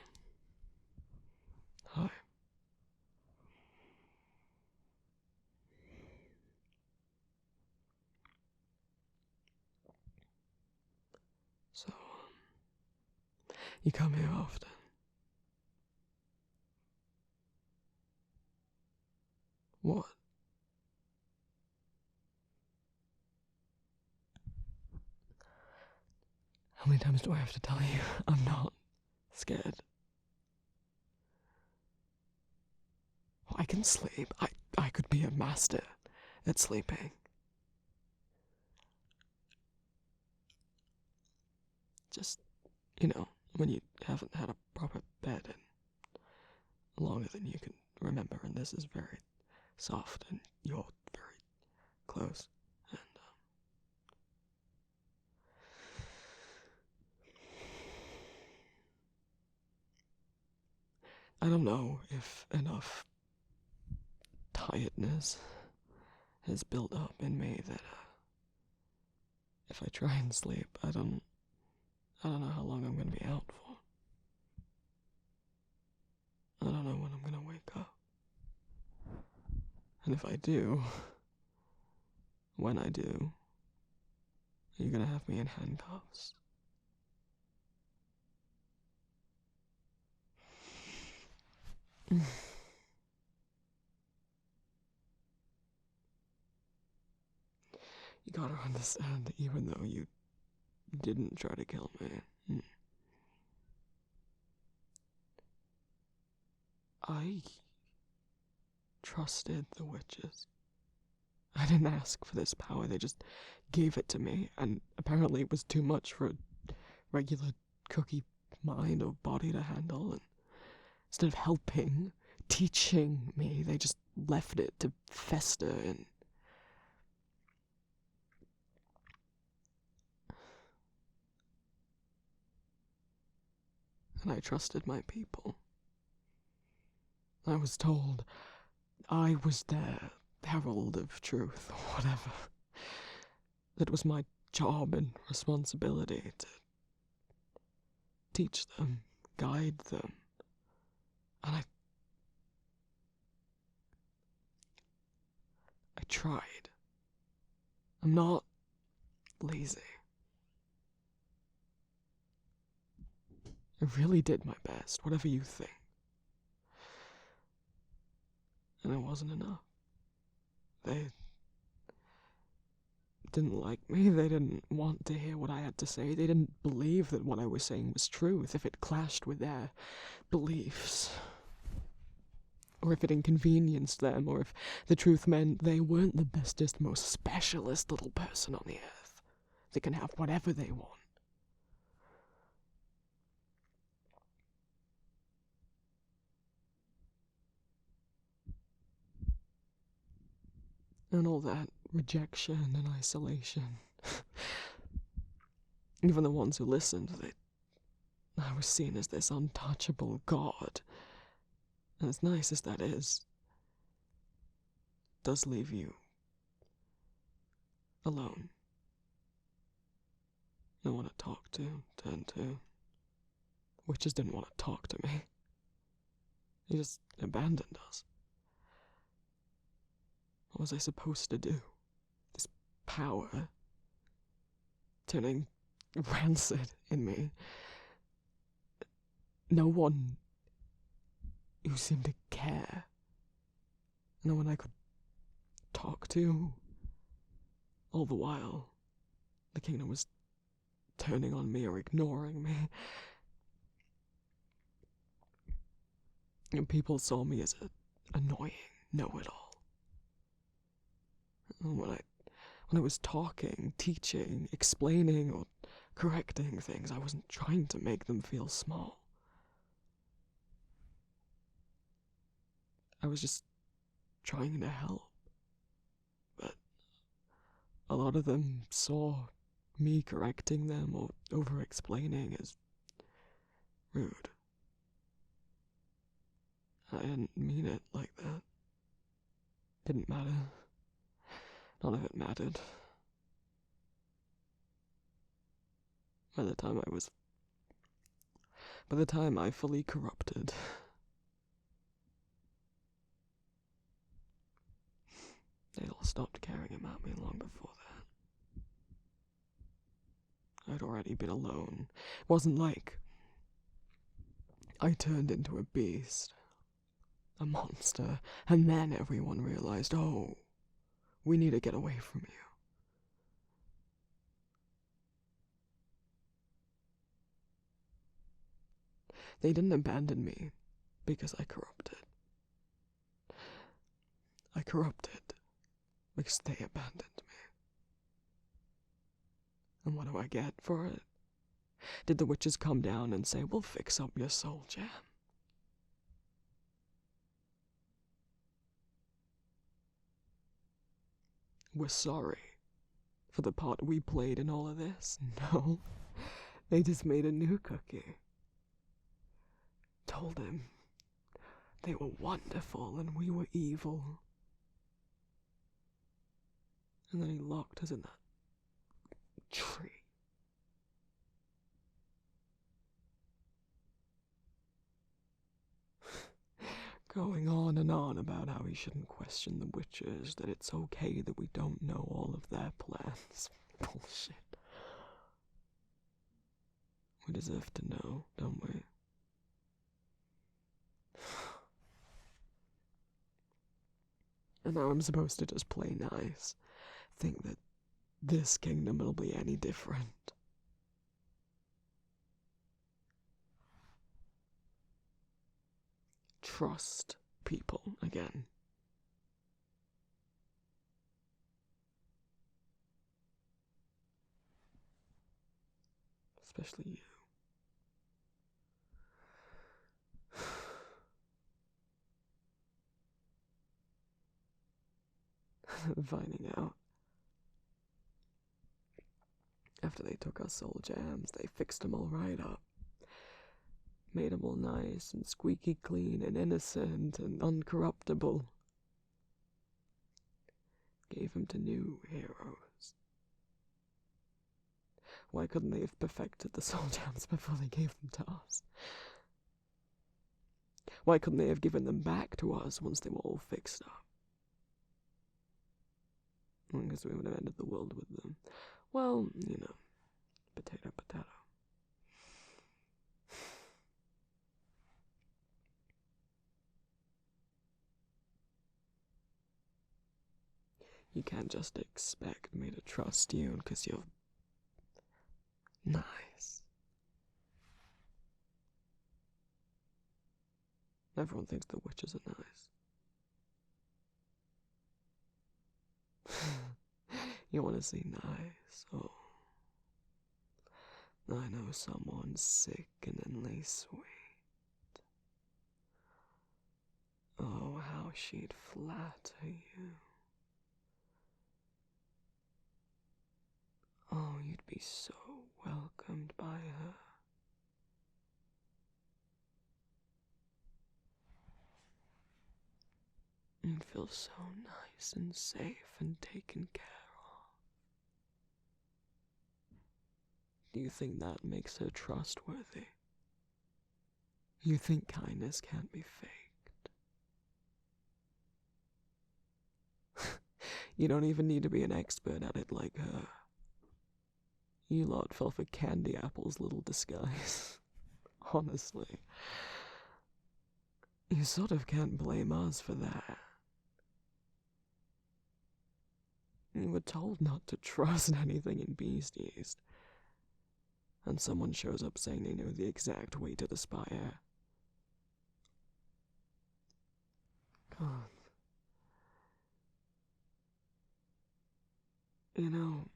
Hi. So, you come here often? What? How many times do I have to tell you I'm not scared? I can sleep. I could be a master at sleeping. Just, you know, when you haven't had a proper bed in longer than you can remember, and this is very soft, and you're very close, and, I don't know if enough tiredness has built up in me that, if I try and sleep, I don't know how long I'm gonna be out for. I don't know when I'm gonna wake up. And if I do, when I do, you're gonna have me in handcuffs. You gotta understand that even though you didn't try to kill me, I trusted the witches. I didn't ask for this power, they just gave it to me, and apparently it was too much for a regular cookie mind or body to handle, and instead of helping, teaching me, they just left it to fester and... And I trusted my people. I was told I was their herald of truth, or whatever. That it was my job and responsibility to teach them, guide them. And I tried. I'm not lazy. I really did my best, whatever you think. And it wasn't enough. They didn't like me, they didn't want to hear what I had to say, they didn't believe that what I was saying was truth if it clashed with their beliefs. Or if it inconvenienced them, or if the truth meant they weren't the bestest, most specialist little person on the earth. They can have whatever they want. And all that rejection and isolation. Even the ones who listened, I was seen as this untouchable god. And as nice as that is, it does leave you alone. No one to talk to, turn to. Witches didn't want to talk to me. They just abandoned us. What was I supposed to do? This power turning rancid in me. No one who seemed to care. No one I could talk to. All the while, the kingdom was turning on me or ignoring me. And people saw me as an annoying know-it-all. And when I was talking, teaching, explaining, or correcting things, I wasn't trying to make them feel small. I was just trying to help. But a lot of them saw me correcting them or over-explaining as rude. I didn't mean it like that. Didn't matter. None of it mattered. By the time I fully corrupted, they'd all stopped caring about me long before that. I'd already been alone. It wasn't like I turned into a beast, a monster, and then everyone realized, oh, we need to get away from you. They didn't abandon me because I corrupted. I corrupted because they abandoned me. And what do I get for it? Did the witches come down and say, we'll fix up your soul jam? We're sorry for the part we played in all of this. No, they just made a new cookie. Told him they were wonderful and we were evil. And then he locked us in that tree. Going on and on about how we shouldn't question the witches, that it's okay that we don't know all of their plans. Bullshit. We deserve to know, don't we? And now I'm supposed to just play nice. Think that this kingdom will be any different. Trust people again. Especially you. Finding out. After they took our soul jams, they fixed them all right up. Made them all nice and squeaky clean and innocent and uncorruptible. Gave them to new heroes. Why couldn't they have perfected the soul jams before they gave them to us? Why couldn't they have given them back to us once they were all fixed up? Because we would have ended the world with them. Well, you know, potato, potato. You can't just expect me to trust you because you're nice. Everyone thinks the witches are nice. You want to see nice? Oh. I know someone sickeningly sweet. Oh, how she'd flatter you. Oh, you'd be so welcomed by her. You'd feel so nice and safe and taken care of. Do you think that makes her trustworthy? You think kindness can't be faked? You don't even need to be an expert at it like her. You lot fell for Candy Apple's little disguise. Honestly. You sort of can't blame us for that. You were told not to trust anything in Beasties. And someone shows up saying they know the exact way to the spire. God. You know,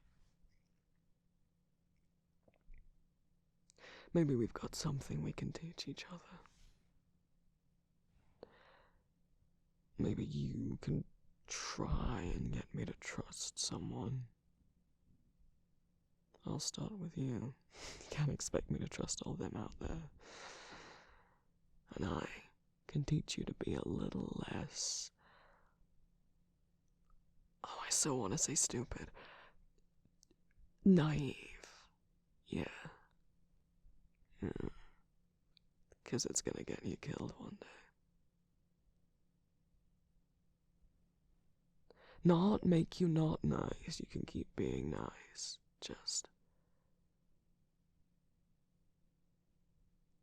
maybe we've got something we can teach each other. Maybe you can try and get me to trust someone. I'll start with you. You can't expect me to trust all them out there. And I can teach you to be a little less... Oh, I so want to say stupid. Naive. Yeah. Because it's gonna get you killed one day. Not make you not nice. You can keep being nice. Just...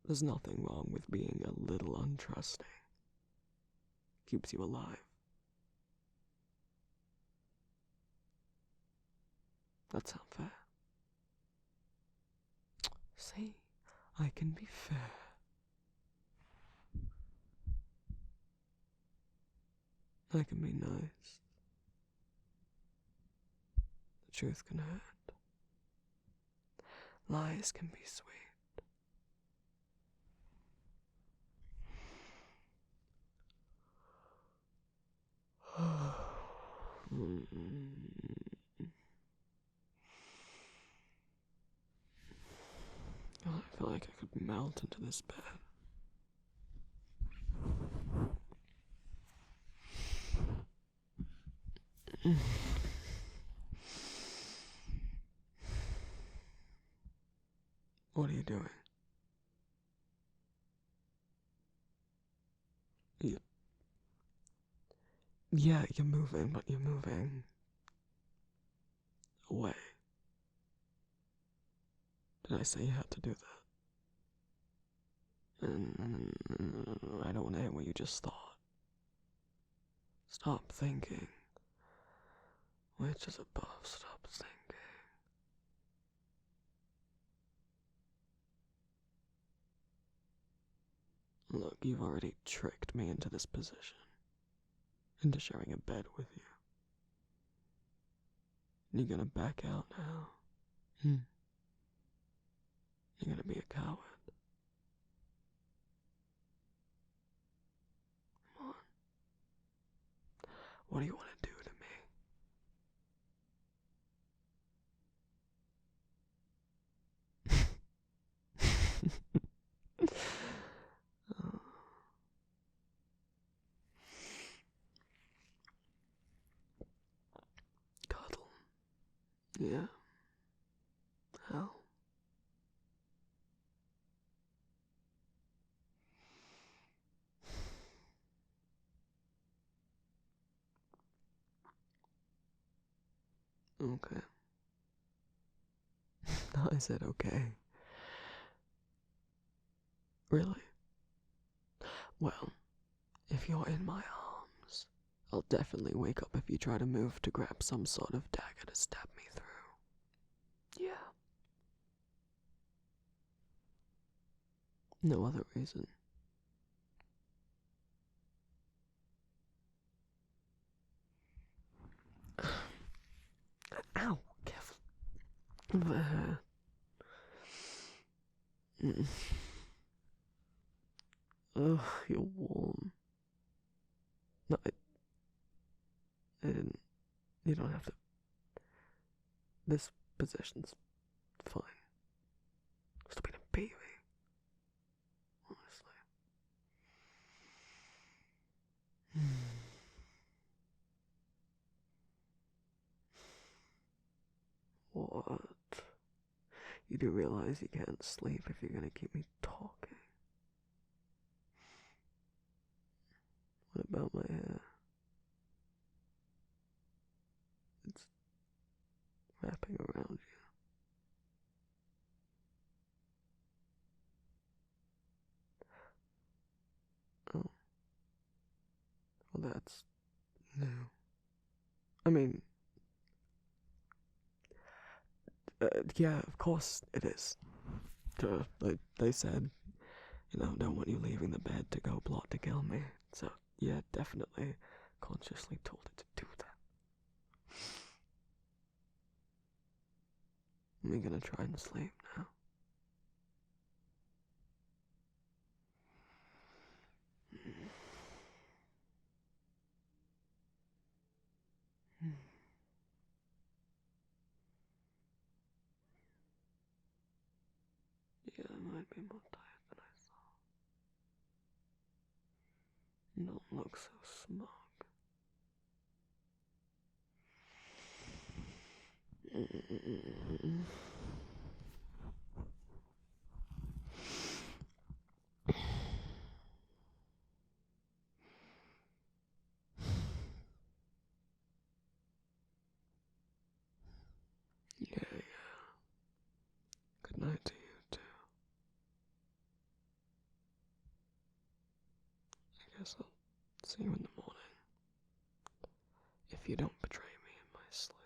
There's nothing wrong with being a little untrusting. Keeps you alive. That's not fair. See, I can be fair. I can be nice. The truth can hurt. Lies can be sweet. I feel like I could melt into this bed. What are you doing? Yeah, you're moving, but you're moving away. Did I say you had to do that? I don't want to hear what you just thought. Stop thinking. Which is above, stop thinking. Look, you've already tricked me into this position. Into sharing a bed with you. You're gonna back out now? You're gonna be a coward. Come on. What do you want to do to me? Cuddle. Yeah. How? Okay. I said okay. Really? Well, if you're in my arms, I'll definitely wake up if you try to move to grab some sort of dagger to stab me through. Yeah. No other reason. Ow! Careful. There. Ugh, you're warm. No, I didn't. You don't have to. This position's fine. Stop being a baby. Honestly. What? You do realize you can't sleep if you're gonna keep me talking. What about my hair? It's wrapping around you. Oh. Well, that's new. I mean, Yeah, of course it is. They said, don't want you leaving the bed to go plot to kill me. So, yeah, definitely consciously told it to do that. I'm gonna try and sleep now. Yeah, I might be more tired than I thought. Don't look so smug. Yeah. Good night to you too. I guess I'll see you in the morning. If you don't betray me in my sleep.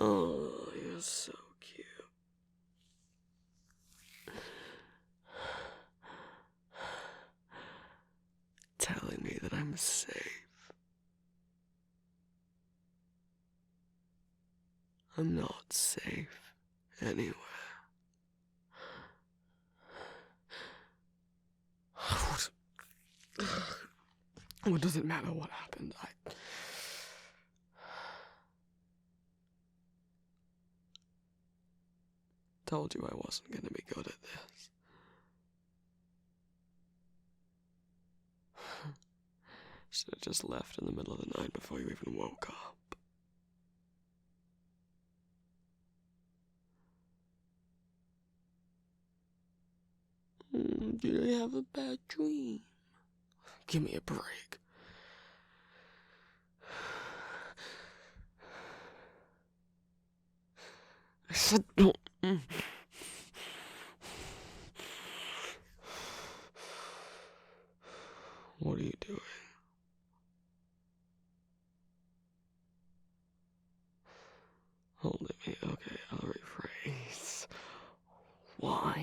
Oh, you're so cute. Telling me that I'm safe. I'm not safe anywhere. What does it matter what happened? I told you I wasn't gonna be good at this. Should have just left in the middle of the night before you even woke up. Did I have a bad dream? Give me a break. I said don't. What are you doing? Holding me. Okay, I'll rephrase. Why are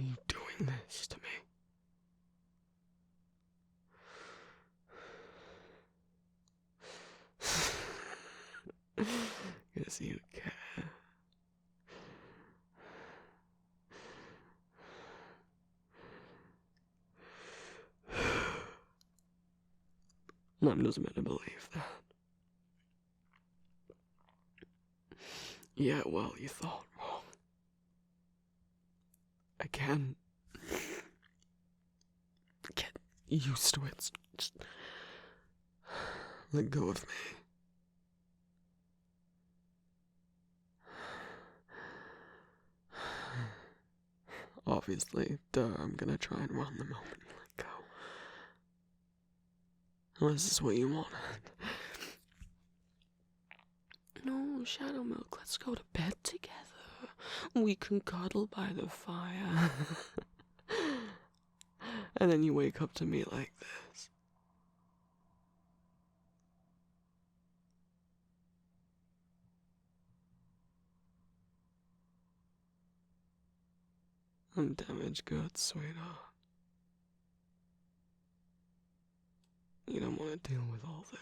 you doing this to me? Guess you care. I'm just meant to believe that. Yeah, well, you thought wrong. I can't get used to it. Just let go of me. Obviously, I'm gonna try and run the moment you let go. Unless this is what you wanted. No, Shadow Milk, let's go to bed together. We can cuddle by the fire. And then you wake up to me like this. I'm damaged goods, sweetheart. You don't want to deal with all this.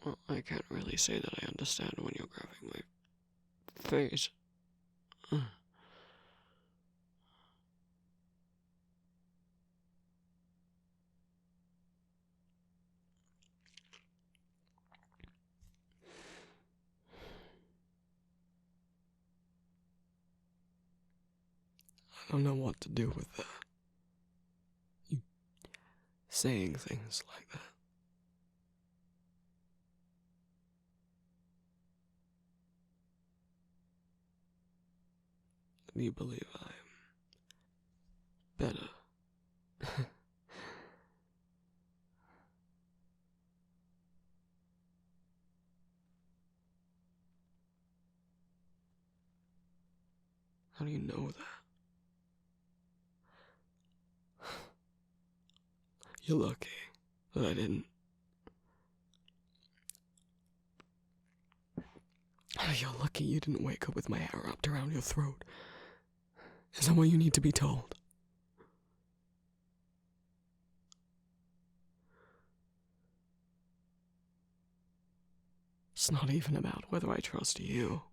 Well, I can't really say that I understand when you're grabbing my face. I don't know what to do with that. You saying things like that. Do you believe I'm better? How do you know that? You're lucky that I didn't. You're lucky you didn't wake up with my hair wrapped around your throat. Is that what you need to be told? It's not even about whether I trust you.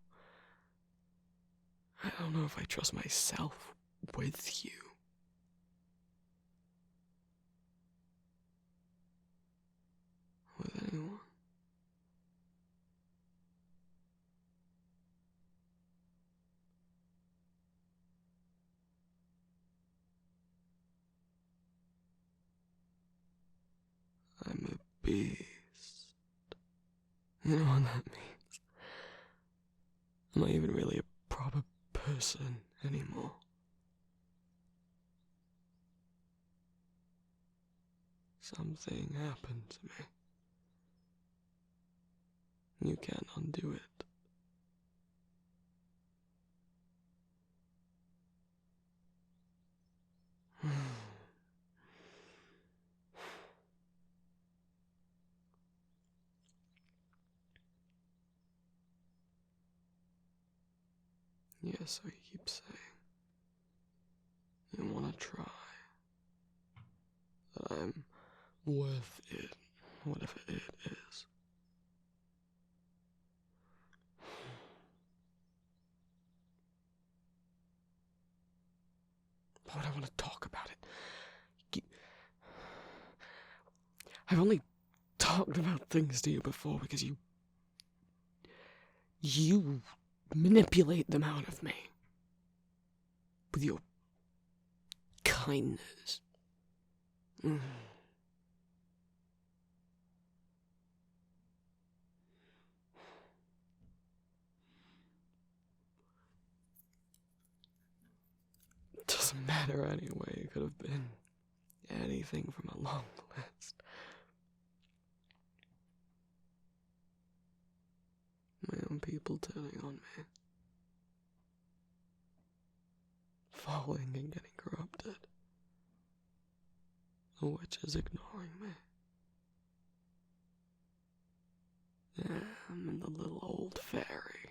I don't know if I trust myself with you. With anyone. I'm a beast. You know what that means? I'm not even really a proper person anymore. Something happened to me. You can't undo it. Yeah, so you keep saying you want to try. That I'm worth it, whatever it is. Why would I want to talk about it? I've only talked about things to you before because you manipulate them out of me with your kindness. Doesn't matter anyway, it could have been anything from a long list. My own people turning on me. Falling and getting corrupted. The witches ignoring me. And the little old fairy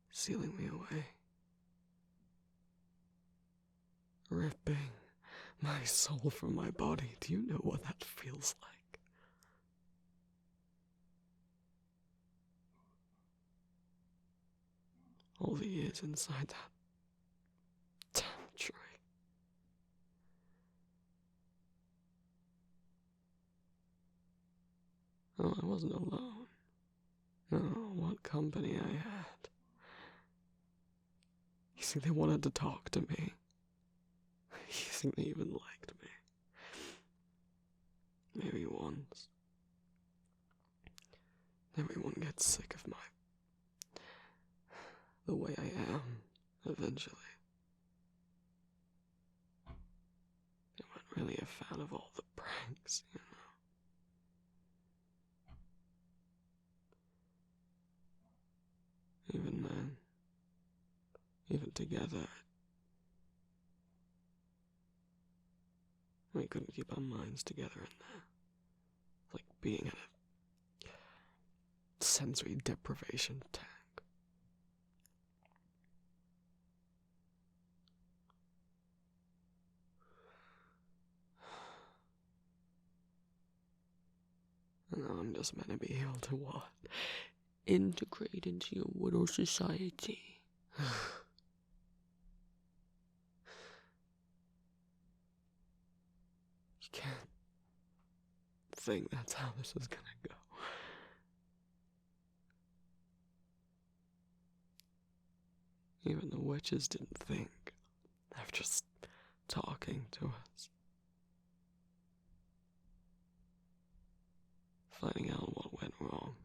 sealing me away. Ripping my soul from my body. Do you know what that feels like? All the years inside that damn tree. Oh, I wasn't alone. No, what company I had. You think they wanted to talk to me? You think they even liked me? Maybe once. Everyone gets sick of the way I am, eventually. They weren't really a fan of all the pranks, you know. Even then, even together, we couldn't keep our minds together in there. Like being in a sensory deprivation tank. And now I'm just meant to be able to what? Integrate into your widow society. You can't think that's how this is gonna go. Even the witches didn't think of just talking to us. Finding out what went wrong.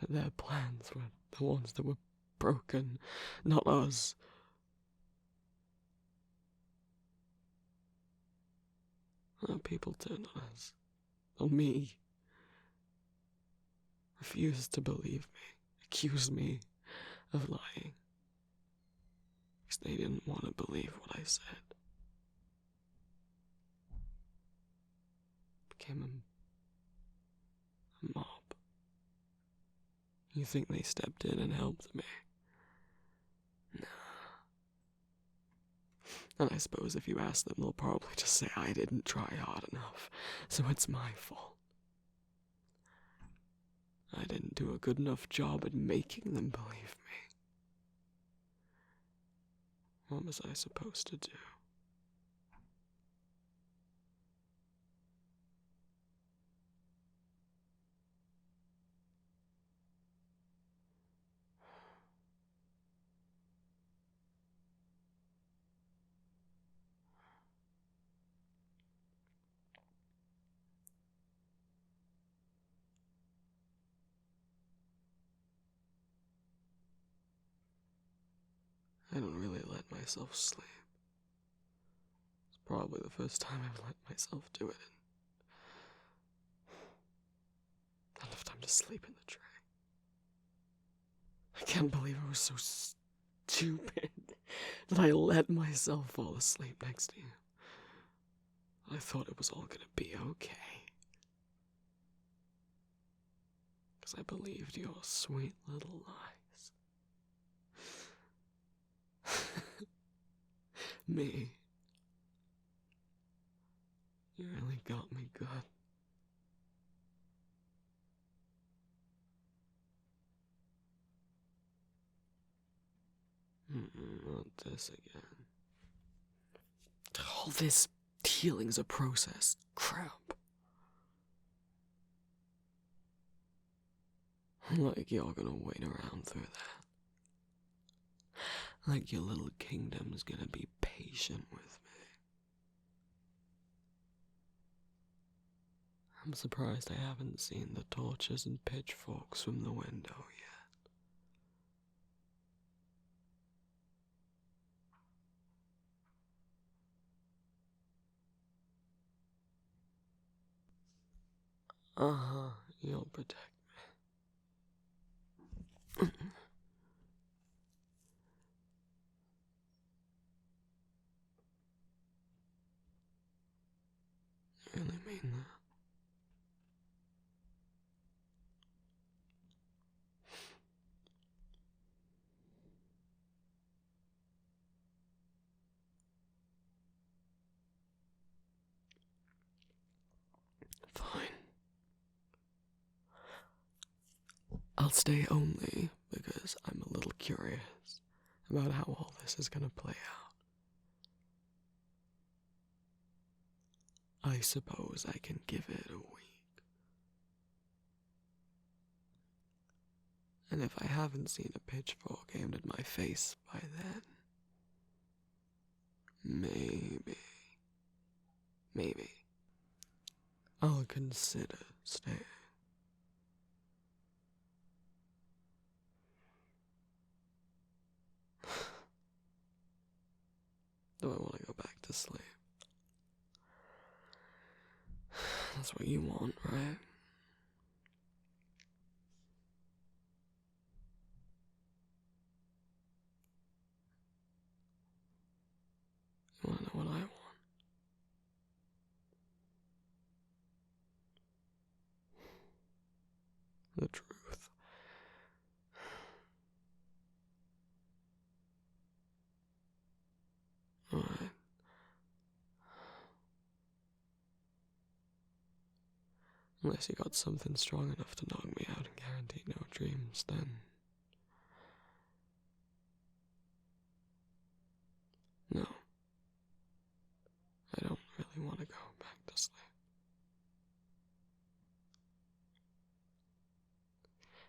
That their plans were the ones that were broken, not us. Our people turned on us. On me. Refused to believe me. Accused me of lying. Because they didn't want to believe what I said. Became a mob. You think they stepped in and helped me? Nah. And I suppose if you ask them, they'll probably just say I didn't try hard enough, so it's my fault. I didn't do a good enough job at making them believe me. What was I supposed to do? I don't really let myself sleep. It's probably the first time I've let myself do it in enough time to sleep in the tray. I can't believe I was so stupid that I let myself fall asleep next to you. I thought it was all gonna be okay. Because I believed your sweet little lies. Me. You really got me good. Not this again. All this healing's a process. Crap. Like you're gonna wait around through that. Like your little kingdom's gonna be patient with me. I'm surprised I haven't seen the torches and pitchforks from the window yet. You'll protect me. You really mean that? Fine. I'll stay only because I'm a little curious about how all this is gonna play out. I suppose I can give it a week. And if I haven't seen a pitchfork aimed at my face by then, maybe, I'll consider staying. Do I want to go back to sleep? That's what you want, right? You want to know what I want? The truth. Alright. Unless you got something strong enough to knock me out and guarantee no dreams, then... No. I don't really want to go back to sleep.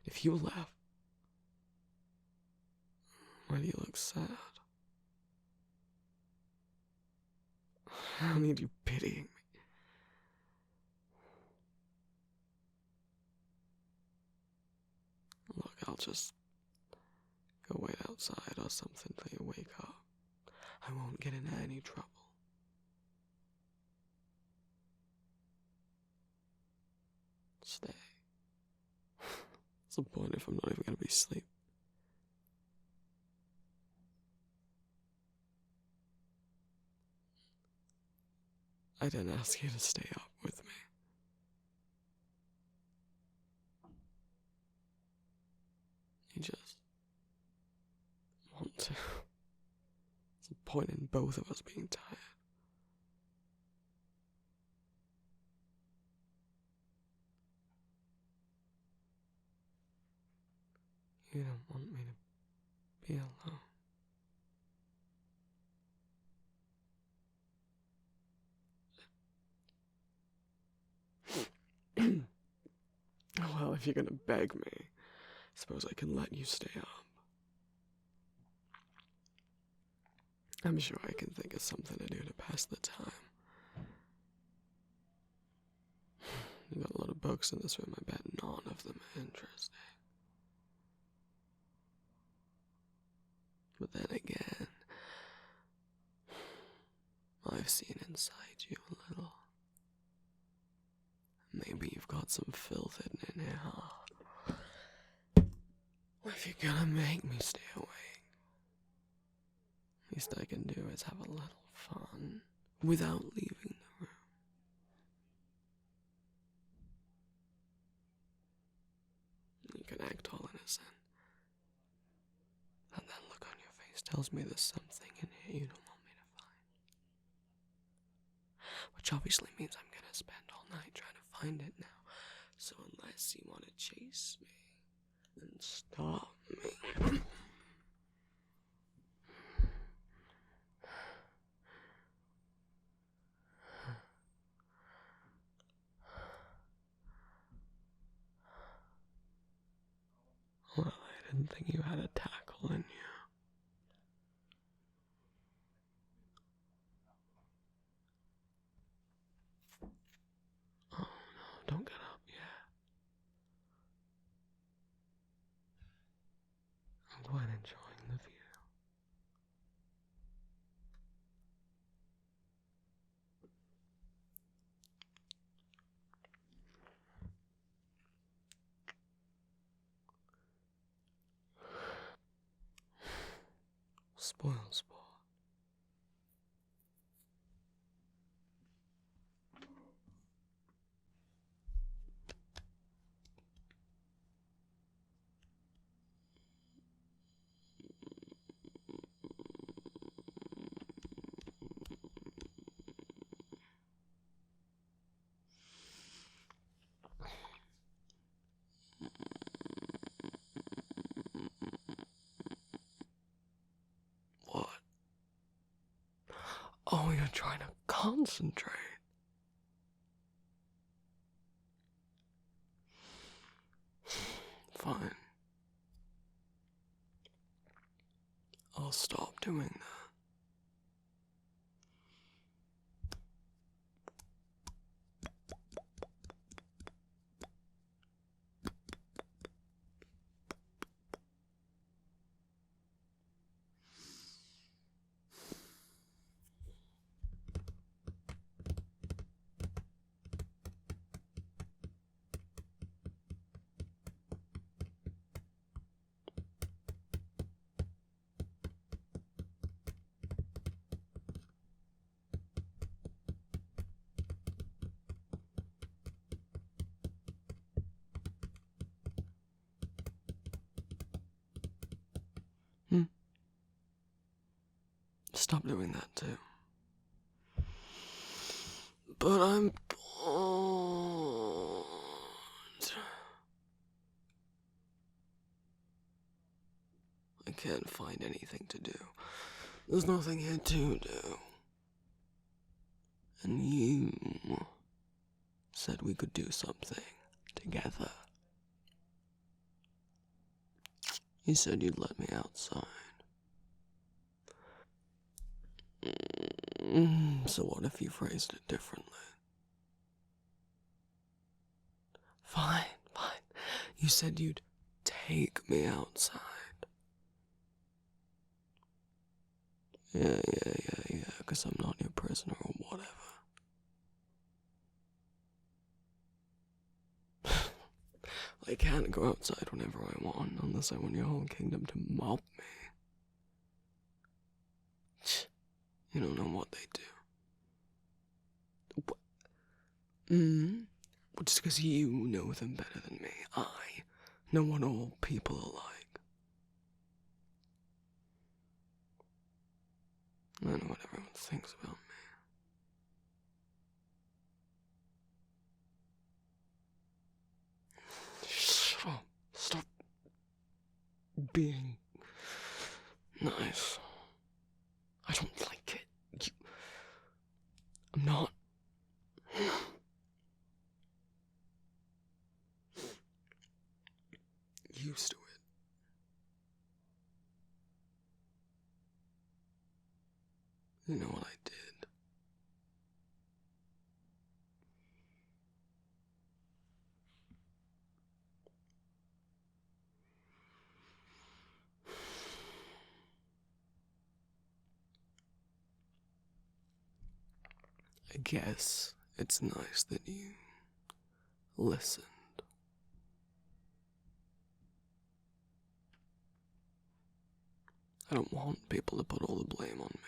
If you laugh, why do you look sad? I don't need you pitying me. Look, I'll just go wait outside or something till you wake up. I won't get into any trouble. Stay. What's the point if I'm not even gonna be asleep? I didn't ask you to stay up with me. You just want to. What's the point in both of us being tired? You don't want me to be alone. Well, if you're gonna beg me, suppose I can let you stay up. I'm sure I can think of something to do to pass the time. You got a lot of books in this room, I bet none of them are interesting. But then again, I've seen inside you a little. Maybe you've got some filth hidden in here, huh? If you're gonna make me stay awake, least I can do is have a little fun without leaving the room. You can act all innocent. And that look on your face tells me there's something in here you don't want me to find. which obviously means I'm gonna spend all night trying to find it now. So unless you want to chase me, then stop me. Well, I didn't think you had a tackle in you. Oh no, don't get up yet. I'm quite enjoying the view. Spoil sport. What? Oh, you're trying to concentrate. Fine. I'll stop doing that. Stop doing that too. But I'm bored. I can't find anything to do. There's nothing here to do. And you said we could do something together. You said you'd let me outside. So what if you phrased it differently? Fine. You said you'd take me outside. Yeah, because I'm not your prisoner or whatever. I can't go outside whenever I want, unless I want your whole kingdom to mob me. You don't know what they do. Just because you know them better than me, I know what all people are like. I know what everyone thinks about me. Shut up. Stop being nice. I don't like it. I'm not. Used to it. You know what I did. I guess it's nice that you listened. I don't want people to put all the blame on me.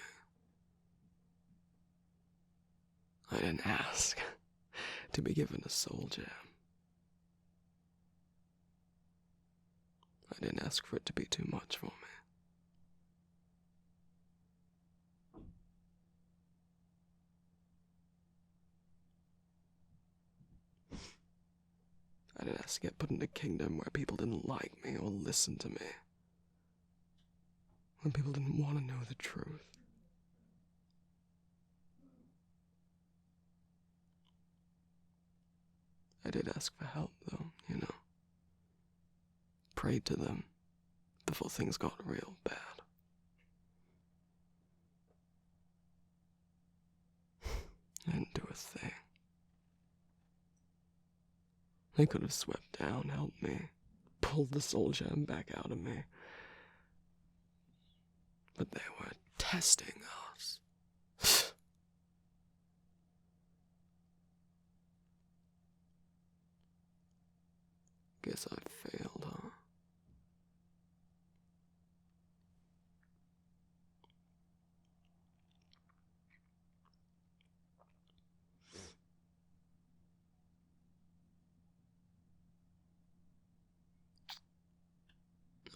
I didn't ask to be given a soul gem. I didn't ask for it to be too much for me. ass to get put in a kingdom where people didn't like me or listen to me. When people didn't want to know the truth. I did ask for help, though, you know. Prayed to them before things got real bad. I didn't do a thing. They could have swept down, helped me, pulled the soul gem back out of me. But they were testing us. Guess I failed, huh?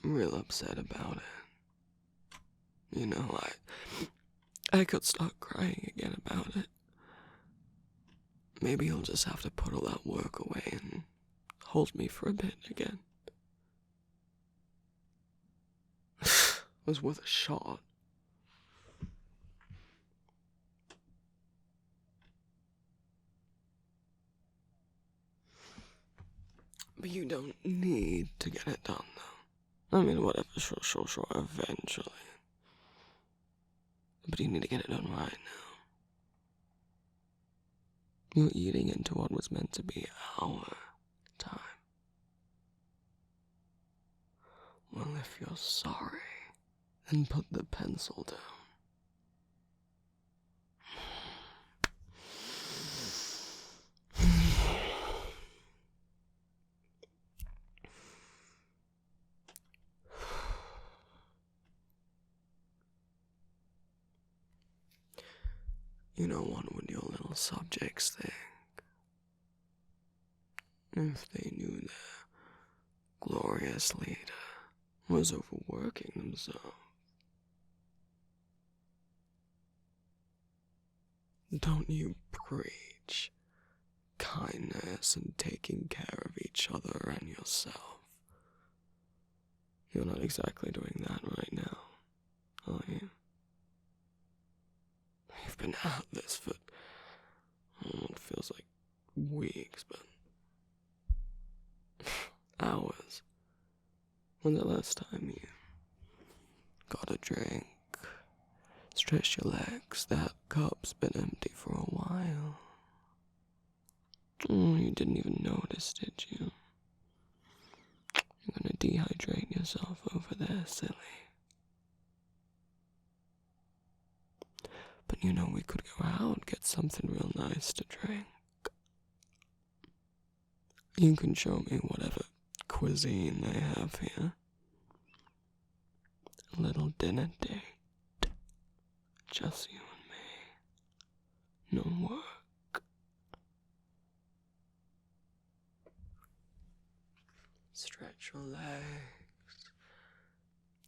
I'm real upset about it. You know, I could start crying again about it. Maybe you'll just have to put all that work away and hold me for a bit again. It was worth a shot. But you don't need to get it done, though. I mean, whatever, sure, eventually. But you need to get it done right now. You're eating into what was meant to be our time. Well, if you're sorry, then put the pencil down. You know, what would your little subjects think if they knew their glorious leader was overworking themselves? Don't you preach kindness and taking care of each other and yourself? You're not exactly doing that right now, are you? You've been at this for, it feels like weeks, but hours. When's the last time you got a drink, stretched your legs? That cup's been empty for a while. Oh, you didn't even notice, did you? You're gonna dehydrate yourself over there, silly. But you know, we could go out, get something real nice to drink. You can show me whatever cuisine they have here. A little dinner date. Just you and me. No work. Stretch your legs.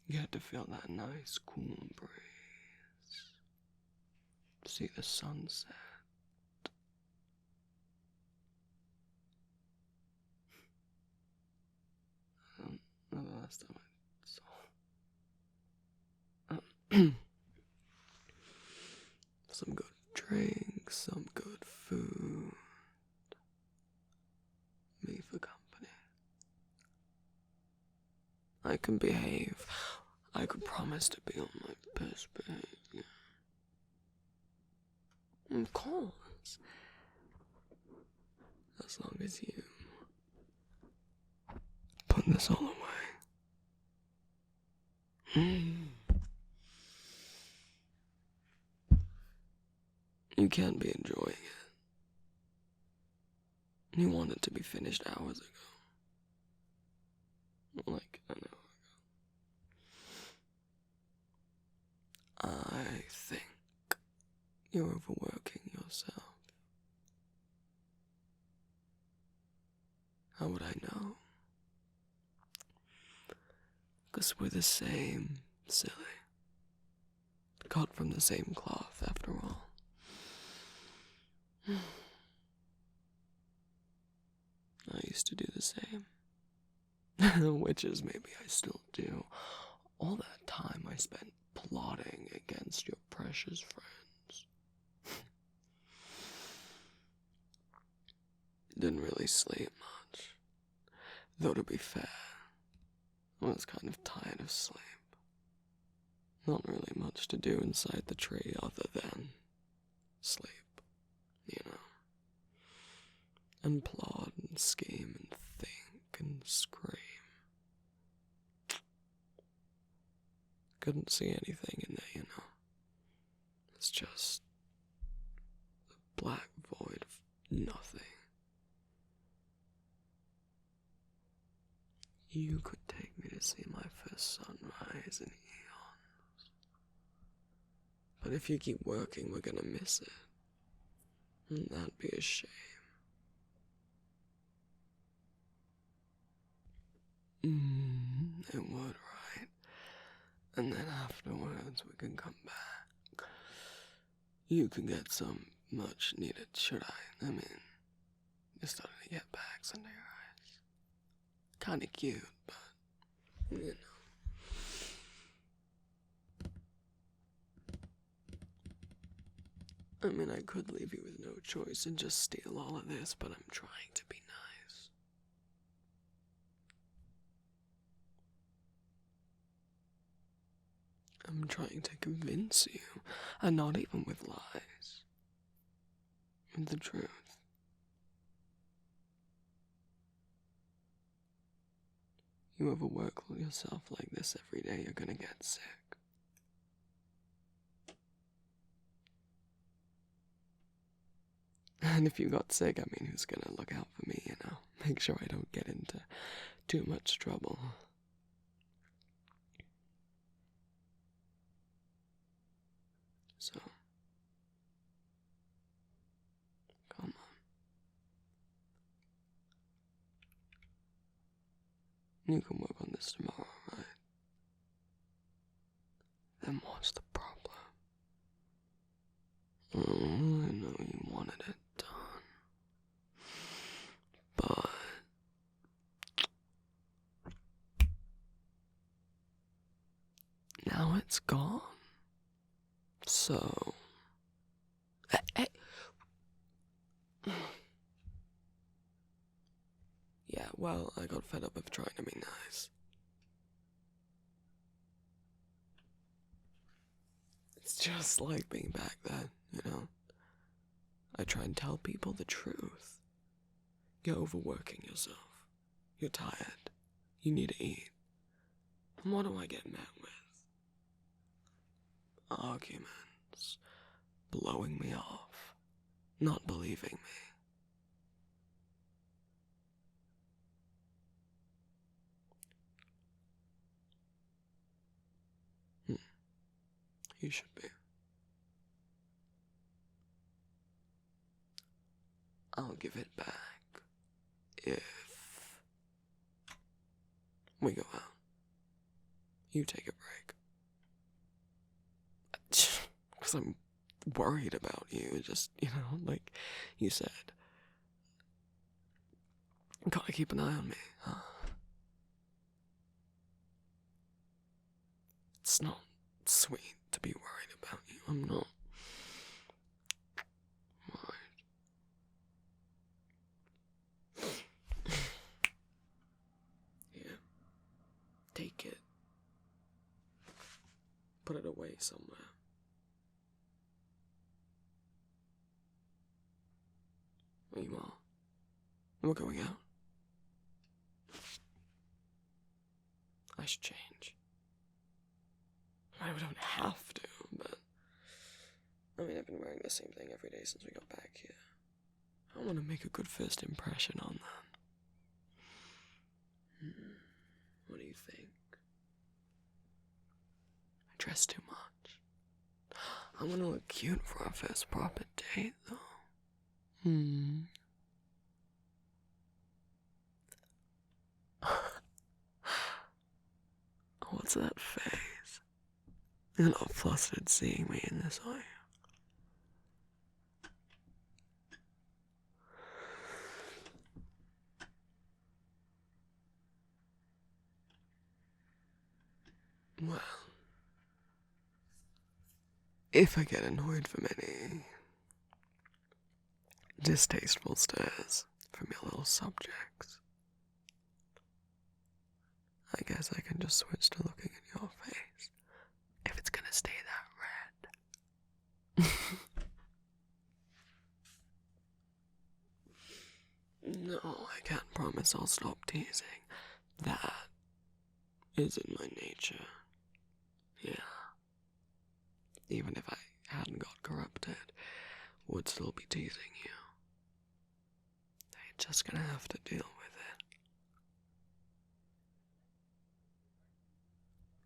Get to feel that nice cool breeze. See the sunset. The last time I saw some good drinks, some good food. Me for company. I can behave. I could promise to be on my best behavior. Of course. As long as you put this all away. You can't be enjoying it. You want it to be finished hours ago. Like an hour ago. I think you're overworking yourself. How would I know? 'Cause we're the same, silly. Cut from the same cloth, after all. I used to do the same. Which is maybe I still do. All that time I spent plotting against your precious friends. Didn't really sleep much. Though to be fair, I was kind of tired of sleep. Not really much to do inside the tree other than sleep, you know. And plot and scheme and think and scream. Couldn't see anything in there, you know. It's just a black void of nothing. You could take me to see my first sunrise in eons. But if you keep working, we're gonna miss it. And that'd be a shame. It would, right? And then afterwards we can come back. You can get some much needed, should I? I mean, you're starting to get bags under your eyes. Kinda cute, but, you know. I mean, I could leave you with no choice and just steal all of this, but I'm trying to be nice. I'm trying to convince you, and not even with lies. With the truth. You overwork yourself like this every day, you're gonna get sick. And if you got sick, I mean, who's gonna look out for me, you know? Make sure I don't get into too much trouble. So, come on. You can work on this tomorrow, right? Then what's the problem? Oh, I know you wanted it done. But now it's gone. So, hey. Yeah, well, I got fed up of trying to be nice. It's just like being back then, you know? I try and tell people the truth. You're overworking yourself. You're tired. You need to eat. And what do I get met with? Arguments. Blowing me off. Not believing me. You should be. I'll give it back if we go out. You take a break. Because I'm worried about you, just, you know, like you said. Gotta keep an eye on me, huh? It's not sweet to be worried about you. I'm not worried. Yeah. Take it. Put it away somewhere. You are. We're going out. I should change. I don't have to, but I mean, I've been wearing the same thing every day since we got back here. I want to make a good first impression on them. What do you think? I dress too much. I want to look cute for our first proper date, though. What's that face? You're not flustered seeing me in this, are you? Well, if I get annoyed from any distasteful stares from your little subjects, I guess I can just switch to looking in your face, if it's gonna stay that red. No, I can't promise I'll stop teasing. That isn't my nature. Yeah. Even if I hadn't got corrupted, would still be teasing you. You're just gonna have to deal with it.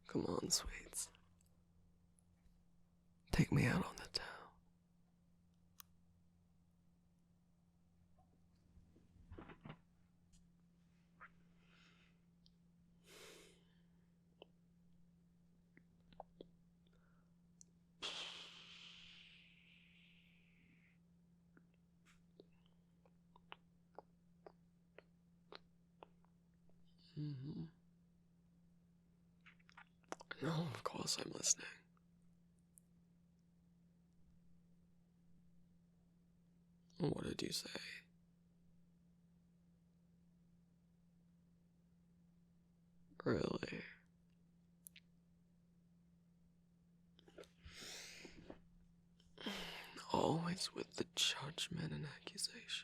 Come on, sweets. Take me out on the town. Mm-hmm. No, of course I'm listening. What did you say? Really? Always with the judgment and accusations.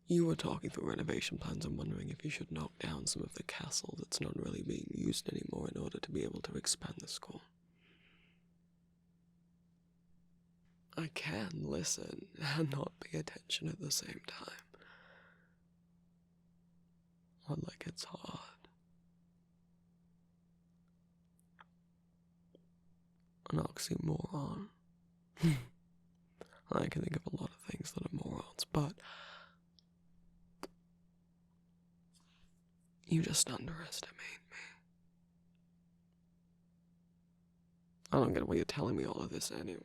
You were talking through renovation plans and wondering if you should knock down some of the castle that's not really being used anymore in order to be able to expand the school. I can listen and not pay attention at the same time. Not like it's hard. An oxymoron. I can think of a lot of things that are morons, but you just underestimate me. I don't get why you're telling me all of this anyway.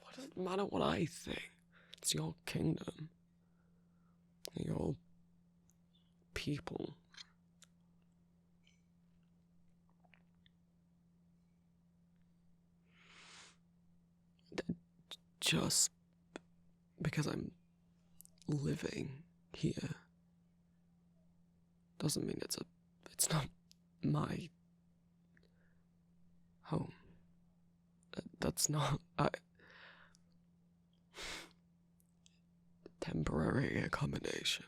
What does it matter what I think? It's your kingdom. Your people. Just because I'm living here doesn't mean it's not my home. That's not temporary accommodation.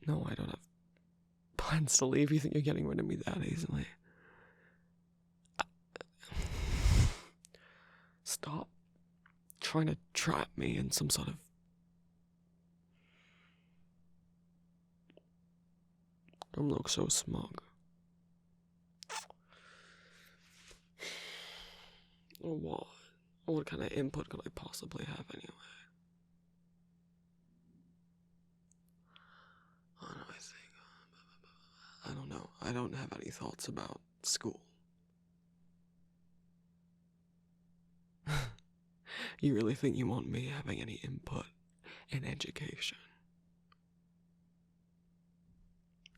No, I don't have plans to leave. You think you're getting rid of me that easily? Stop trying to trap me in some sort of don't look so smug. Or what? What kind of input could I possibly have anyway? What do I think? I don't know. I don't have any thoughts about school. You really think you want me having any input in education?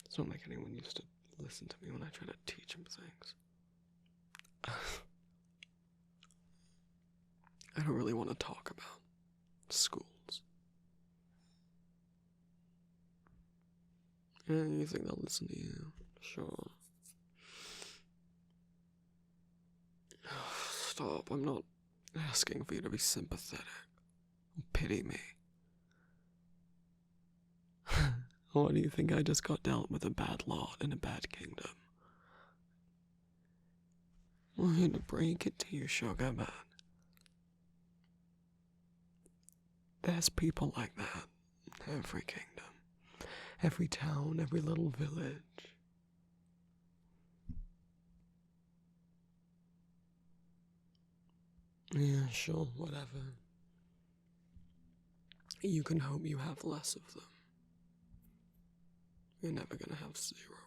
It's not like anyone used to listen to me when I tried to teach them things. I don't really want to talk about schools. Yeah, you think they'll listen to you? Sure. Stop, I'm not asking for you to be sympathetic. Pity me. What do you think? I just got dealt with a bad lot in a bad kingdom. I had to break it to you, sugar, but there's people like that in every kingdom, every town, every little village. Yeah, sure, whatever. You can hope you have less of them. You're never gonna have zero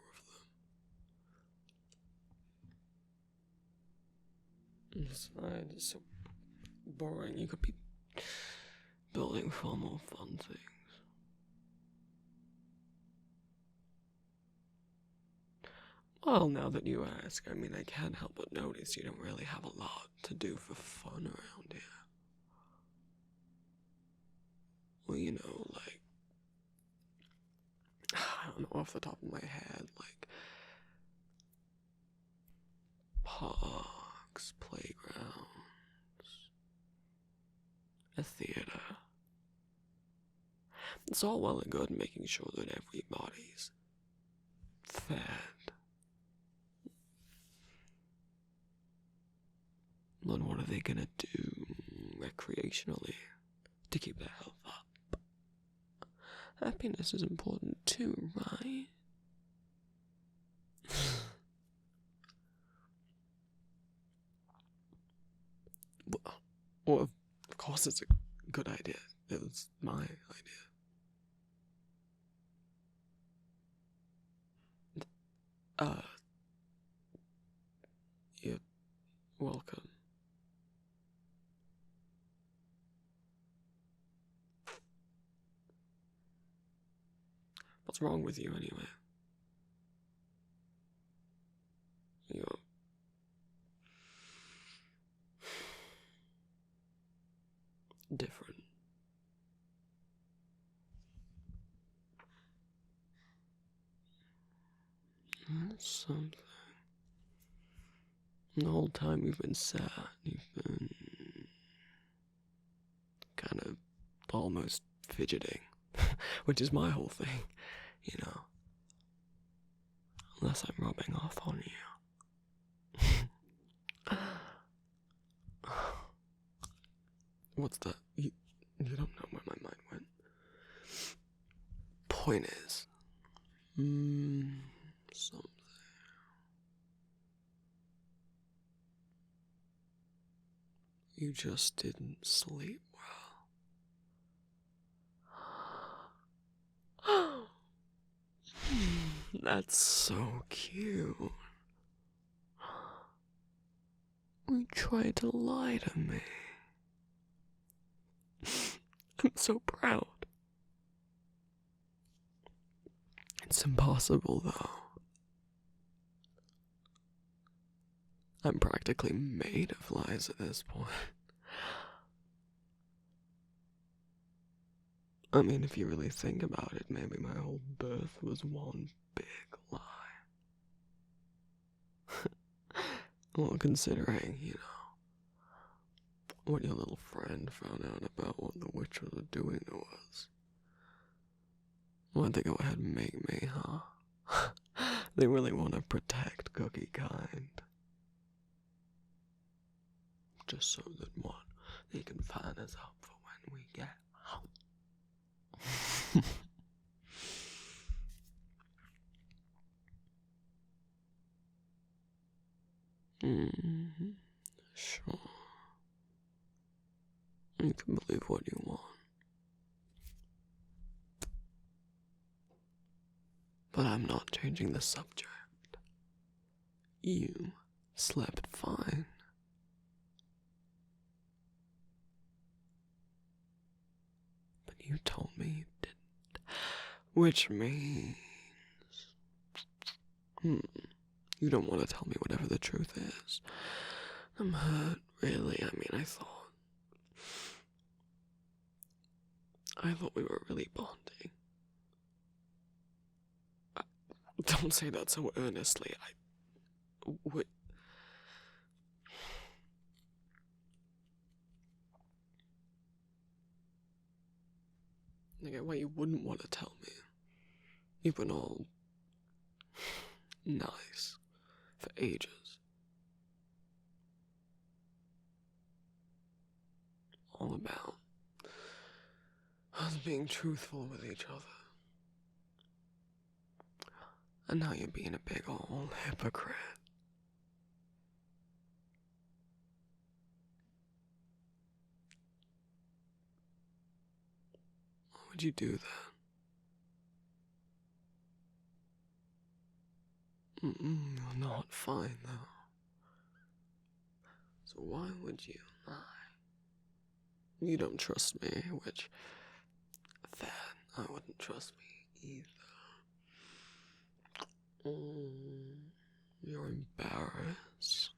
of them. It's fine, it's so boring. You could be building far more fun things. Well, now that you ask, I mean, I can't help but notice you don't really have a lot to do for fun around here. Well, you know, like, I don't know off the top of my head, like, parks, playgrounds, a theater. It's all well and good making sure that everybody's fed. But what are they gonna do recreationally to keep their health up? Happiness is important too, right? Well, of course it's a good idea. It was my idea. You're welcome. What's wrong with you anyway? You're different. That's something. The whole time you've been sad, you've been kind of almost fidgeting, which is my whole thing, you know. Unless I'm rubbing off on you. What's that? You don't know where my mind went. Point is, something. You just didn't sleep well. That's so cute. You tried to lie to me. I'm so proud. It's impossible, though. I'm practically made of lies at this point. I mean, if you really think about it, maybe my whole birth was one big lie. Well, considering, you know, what your little friend found out about what the witches were doing to us. Why'd they go ahead and make me, huh? They really want to protect Cookie kind. Just so that what, they can find us out for when we get home. Sure. You can believe what you want. But I'm not changing the subject. You slept fine. But you told me you didn't. Which means... you don't want to tell me whatever the truth is. I'm hurt, really. I mean, I thought we were really bonding. Don't say that so earnestly. What? I get why you wouldn't want to tell me. You've been all nice for ages. All about us being truthful with each other. And now you're being a big old hypocrite. Why would you do that? You're not fine, though. So why would you lie? You don't trust me, which, then I wouldn't trust me either. You're embarrassed.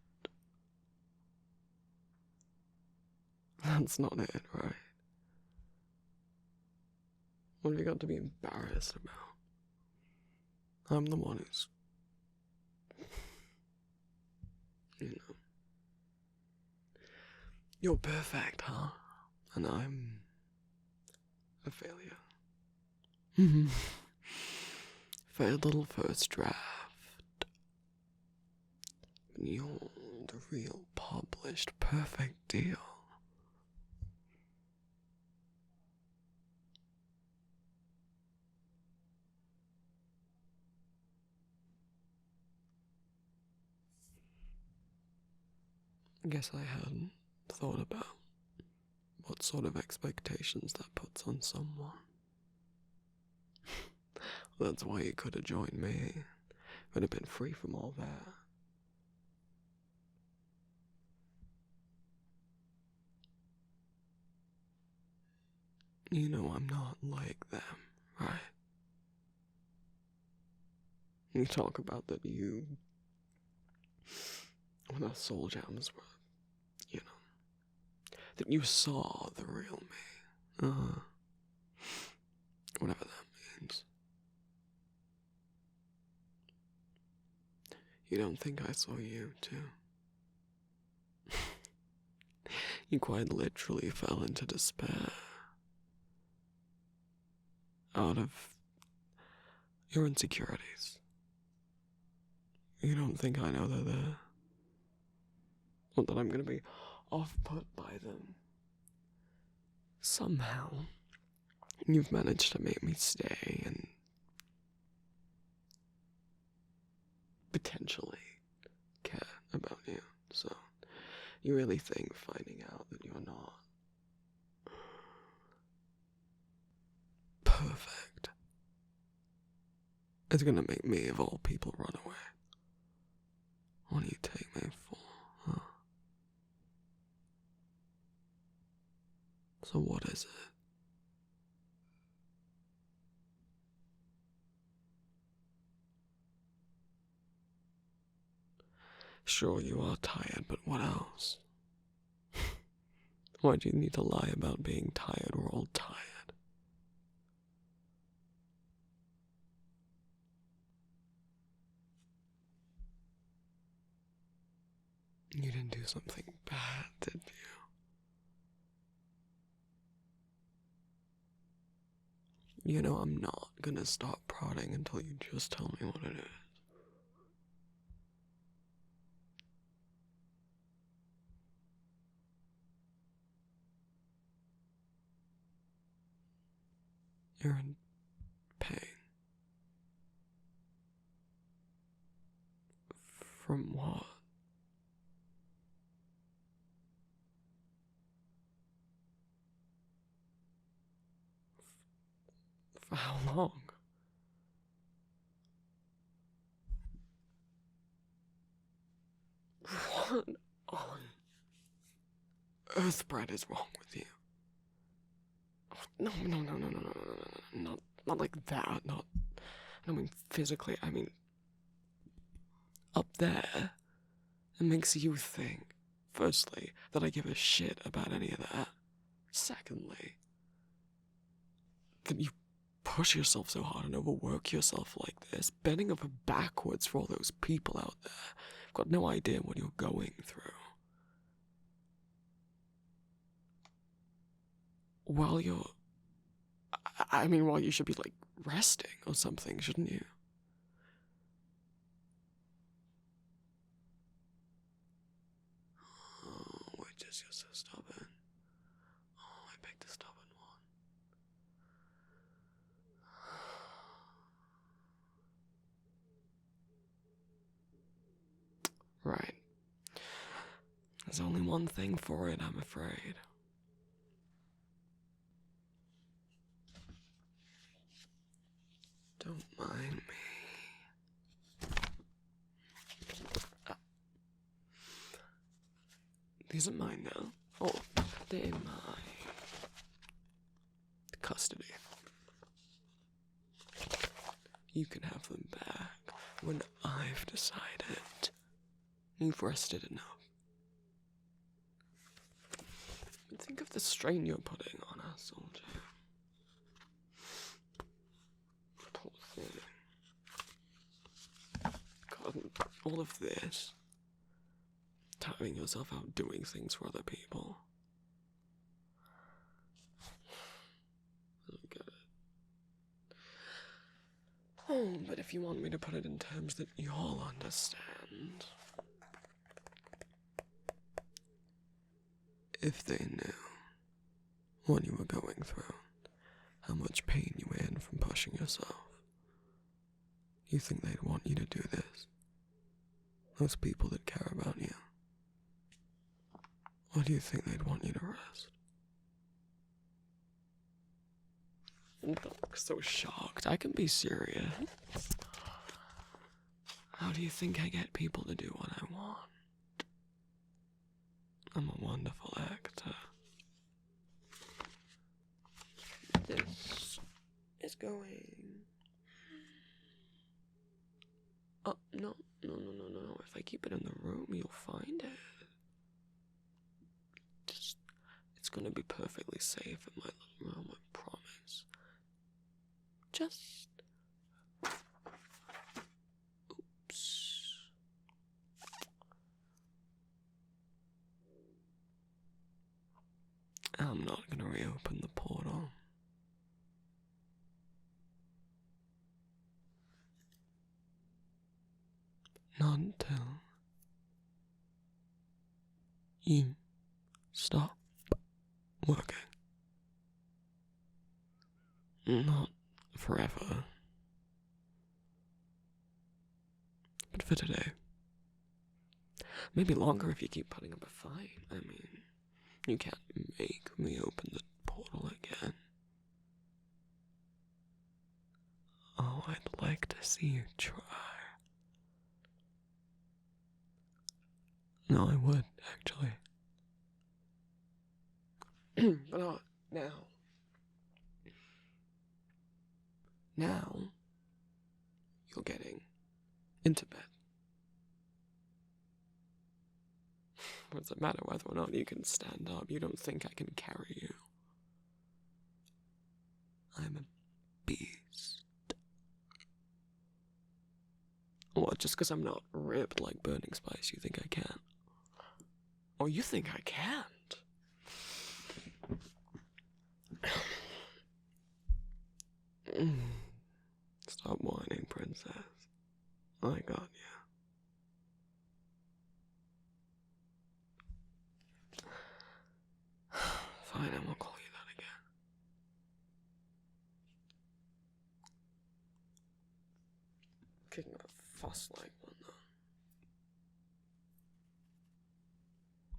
That's not it, right? What have you got to be embarrassed about? I'm the one who's, you're perfect, huh? And I'm a failure. Failed little first draft. You're the real published perfect deal. I guess I hadn't thought about what sort of expectations that puts on someone. That's why you could have joined me. Could have been free from all that. You know I'm not like them, right? You talk about that you, when our soul jams were, that you saw the real me. Whatever that means. You don't think I saw you, too? You quite literally fell into despair. Out of your insecurities. You don't think I know they're there? Or that I'm gonna be off-put by them? Somehow, you've managed to make me stay and potentially care about you. So, you really think finding out that you're not perfect is gonna make me, of all people, run away? What do you take me for, huh? So what is it? Sure, you are tired, but what else? Why do you need to lie about being tired? We're all tired. You didn't do something bad, did you? You know I'm not gonna stop prodding until you just tell me what it is. You're in pain. From what? For how long? What on earth, Brad, is wrong with you? No, not like that, I don't mean physically, I mean up there. It makes you think, firstly, that I give a shit about any of that. Secondly, that you push yourself so hard and overwork yourself like this, bending over backwards for all those people out there. I've got no idea what you're going through. While you're... while you should be, like, resting or something, shouldn't you? Oh, we're just you're so stubborn. Oh, I picked a stubborn one. Right. There's only one thing for it, I'm afraid. Don't mind me. These are mine now. Oh, they're mine. custody. You can have them back when I've decided you've rested enough. Think of the strain you're putting on our soldier. Poor thing. God, all of this. Tiring yourself out doing things for other people. I don't get it. Oh, but if you want me to put it in terms that you'll understand. If they knew what you were going through, how much pain you were in from pushing yourself, you think they'd want you to do this? Those people that care about you. Or do you think they'd want you to rest? Look so shocked. I can be serious. How do you think I get people to do what I want? I'm a wonderful actor. This is going... Oh, no. If I keep it in the room, you'll find it. It's gonna be perfectly safe in my little room, I promise. Just... Oops. I'm not gonna reopen the portal. Not until you stop working. Not forever. But for today. Maybe longer if you keep putting up a fight. I mean, you can't make me open the portal again. Oh, I'd like to see you try. No, I would, actually. But not now. Now, you're getting into bed. What does it matter whether or not you can stand up? You don't think I can carry you. I'm a beast. What, just because I'm not ripped like Burning Spice, you think I can? Or you think I can't? Stop whining, princess. I got you. Fine, I won't call you that again. Kicking up a fuss like one,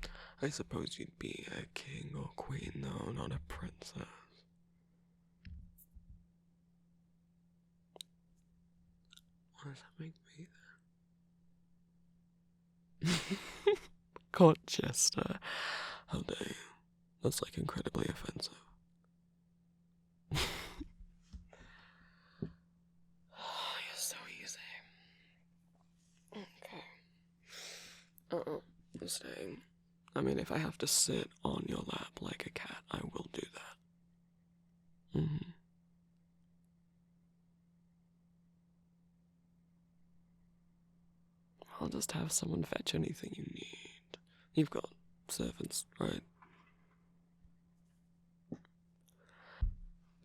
though. I suppose you'd be a king or queen, though, not a princess. What does that make me, then? Colchester. How dare you? That's, like, incredibly offensive. Oh, you're so easy. Okay. I'm staying. I mean, if I have to sit on your lap like a cat, I will do that. I'll just have someone fetch anything you need. You've got servants, right?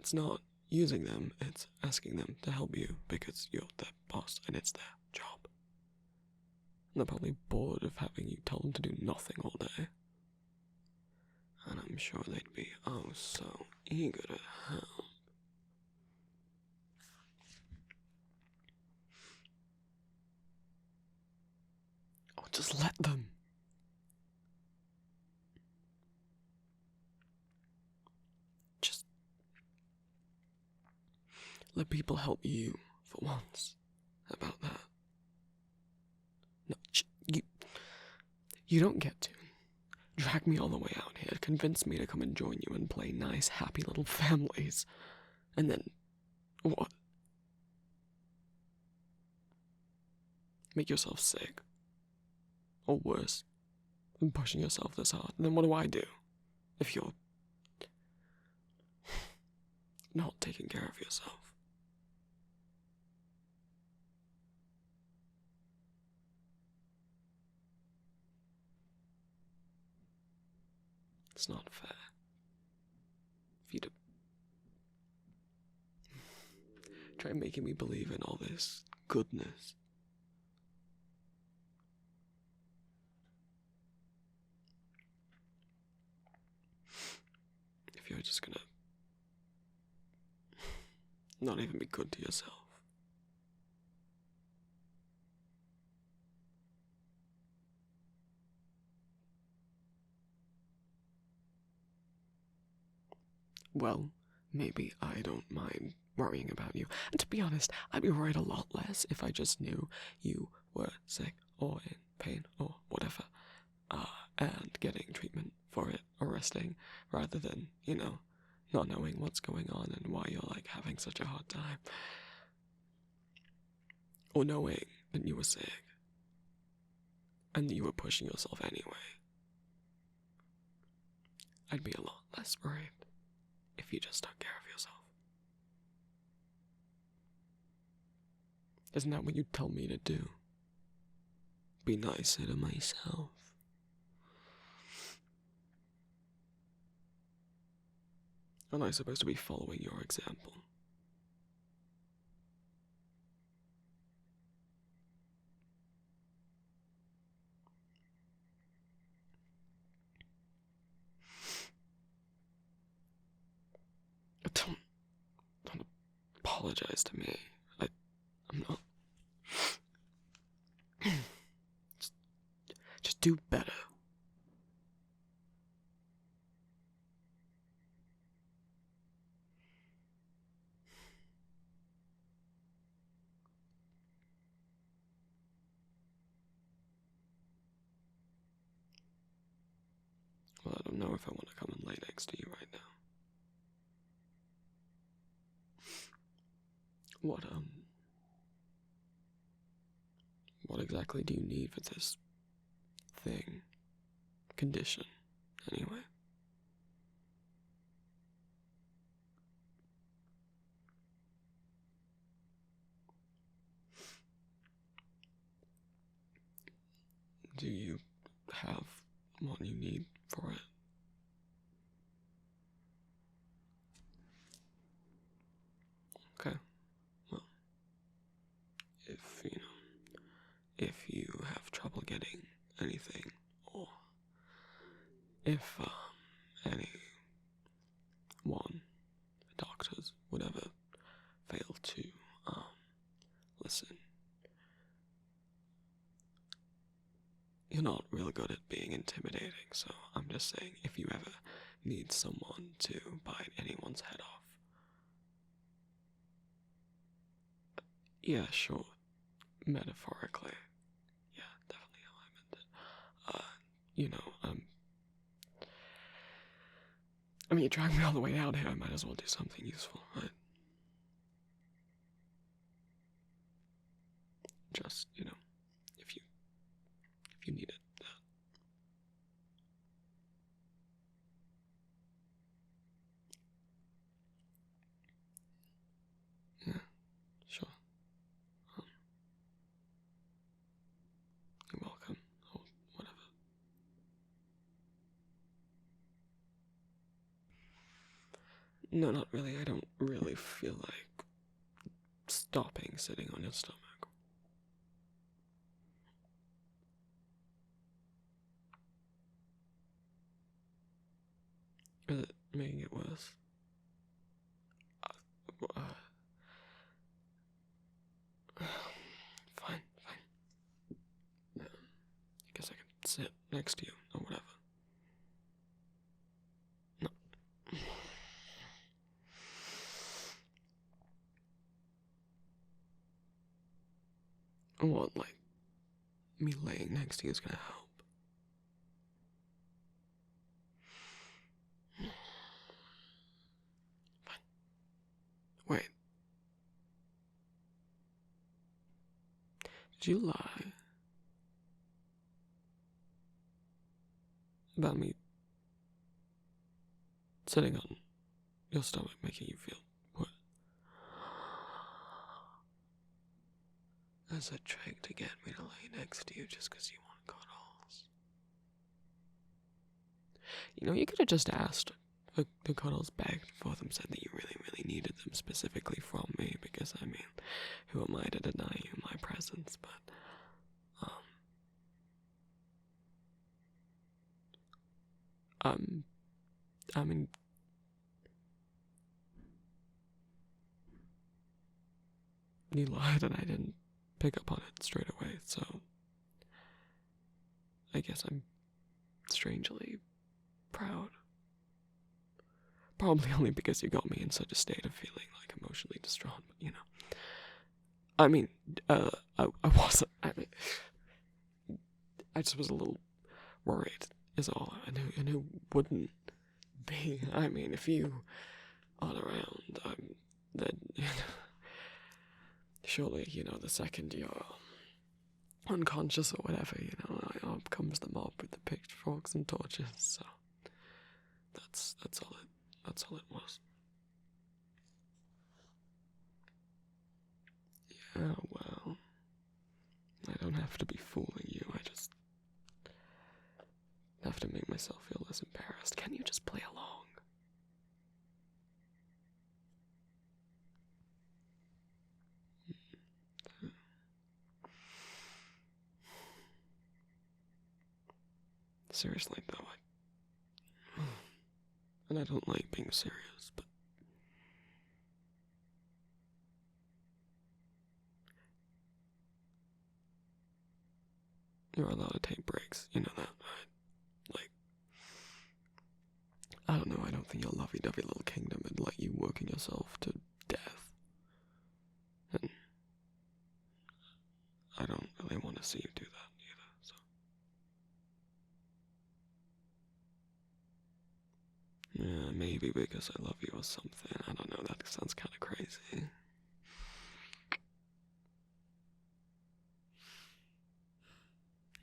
It's not using them, it's asking them to help you because you're their boss and it's their job. And they're probably bored of having you tell them to do nothing all day. And I'm sure they'd be oh so eager to help. Oh, just let them. Just let people help you for once. How about that? No, you don't get to. Drag me all the way out here, convince me to come and join you and play nice, happy little families. And then, what? Make yourself sick. Or worse, than pushing yourself this hard. And then what do I do? If you're not taking care of yourself. It's not fair for you to try making me believe in all this goodness. If you're just gonna not even be good to yourself. Well, maybe I don't mind worrying about you. And to be honest, I'd be worried a lot less if I just knew you were sick or in pain or whatever. And getting treatment for it or resting rather than, not knowing what's going on and why you're having such a hard time. Or knowing that you were sick and that you were pushing yourself anyway. I'd be a lot less worried if you just took care of yourself. Isn't that what you tell me to do? Be nicer to myself. Am I supposed to be following your example? Don't apologize to me. I'm not. Just do better. Well, I don't know if I want to come and lay next to you right now. What exactly do you need for this condition, anyway? Do you have what you need for it? Okay, well, if you have trouble getting anything, or if, anyone, doctors, whatever, fail to, listen, you're not real good at being intimidating, so I'm just saying, if you ever need someone to bite anyone's head off. Yeah, sure. Metaphorically. Yeah, definitely how I meant it. I mean, you dragged me all the way out here, I might as well do something useful, right? Just, if you need it. Yeah, sure. You're welcome, or whatever. No, not really. I don't really feel like stopping sitting on your stomach. Is it making it worse? Fine. I guess I can sit next to you, or whatever. No. What, me laying next to you is gonna help? Did you lie about me sitting on your stomach making you feel what? As a trick to get me to lay next to you just because you want cuddles. You know, you could have just asked for the cuddles, begged for them, said that you really, really needed them specifically from me, because, I mean, who am I to deny you my presence, but, I mean, you lied and I didn't pick up on it straight away, so I guess I'm strangely proud. Probably only because you got me in such a state of feeling, like, emotionally distraught, but, you know. I mean, I wasn't, I just was a little worried, is all, and who wouldn't be? I mean, if you aren't around, then, surely, the second you're unconscious or whatever, up comes the mob with the pitchforks and torches, so that's all it was. Yeah, well, I don't have to be fooling you, I just have to make myself feel less embarrassed. Can you just play along? Seriously, though, and I don't like being serious, but you're allowed to take breaks, you know that, right? Like, I don't know, I don't think your lovey-dovey little kingdom would let you working yourself to death. And I don't really want to see you do that either, so. Yeah, maybe because I love you or something. I don't know, that sounds kind of crazy.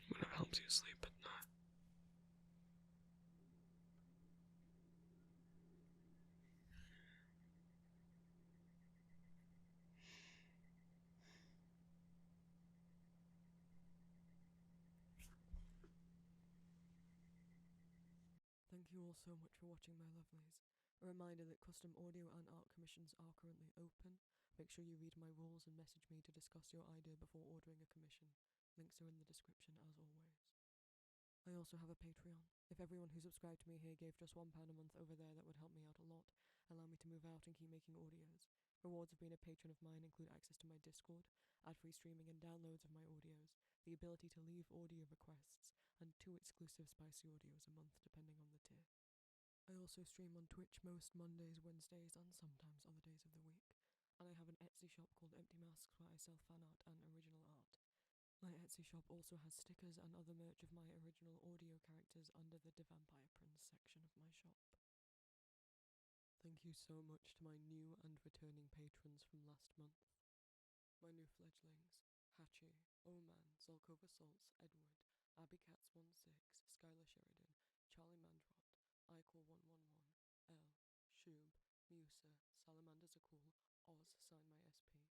Whatever helps you sleep at night. Thank you all so much for watching, my lovelies. A reminder that custom audio and art commissions are currently open. Make sure you read my rules and message me to discuss your idea before ordering a commission. Links are in the description as always. I also have a Patreon. If everyone who subscribed to me here gave just £1 a month over there, that would help me out a lot, allow me to move out and keep making audios. Rewards of being a patron of mine include access to my Discord, ad-free streaming and downloads of my audios, the ability to leave audio requests, and 2 exclusive spicy audios a month depending on the tier. I also stream on Twitch most Mondays, Wednesdays, and sometimes other days of the week. And I have an Etsy shop called Empty Masks where I sell fan art and original art. My Etsy shop also has stickers and other merch of my original audio characters under the De Vampire Prince section of my shop. Thank you so much to my new and returning patrons from last month. My new fledglings: Hachi, Oman, Zolkova Salts, Edward, AbbyCats16, Skylar Sheridan, Charlie Mandrot, Eichel111, L, Shub, Musa, Salamanders Are Cool, Oz, Sign My SP,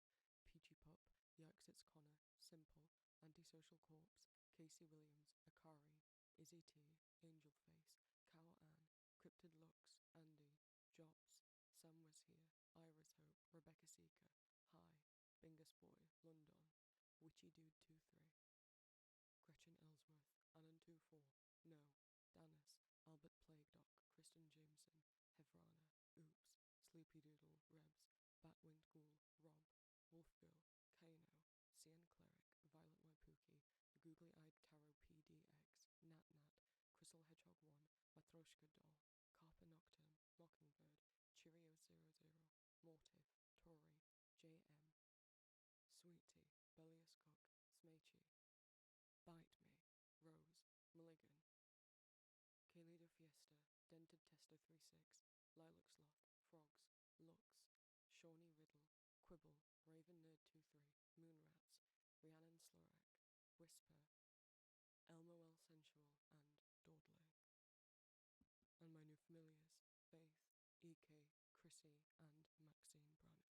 Peachy Pup, Yerksits Connor, Simple, Antisocial Corpse, Casey Williams, Akari, Izzy T, Angel Face, Cow Ann, Cryptid Lux, Andy, Jops, Sam Was Here, Iris Hope, Rebecca Seeker, Hi, Bingus Boy, London, Witchy Dude 23, Gretchen Ellsworth, Anon24, No, Danis, Albert Plague Doc, Kristen Jameson, Hevrana, Oops, Sleepy Doodle, Rebs, Batwinged Ghoul, Rob, Wolf Girl, Kano, Cien Cleric, Violet Waipuki, The Googly Eyed Tarot PDX, Nat Nat, Crystal Hedgehog 1, Matroshka Doll, Carper Nocturne, Mockingbird, Cheerio00, Mortif, Tori, JM, Sweetie, Bellius Cook, Smeechy, Bite Me, Rose, Mulligan, Kaylido Fiesta, Dented Tester 36, Lilac Sloth, Frogs, Lux, Shawnee Riddle, Quibble, Raven Nerd 23, Moonrats, Rhiannon Slorek, Whisper, Elmo Sensual, and Dawdley. And my new familiars, Faith, EK, Chrissy, and Maxine Brannigan.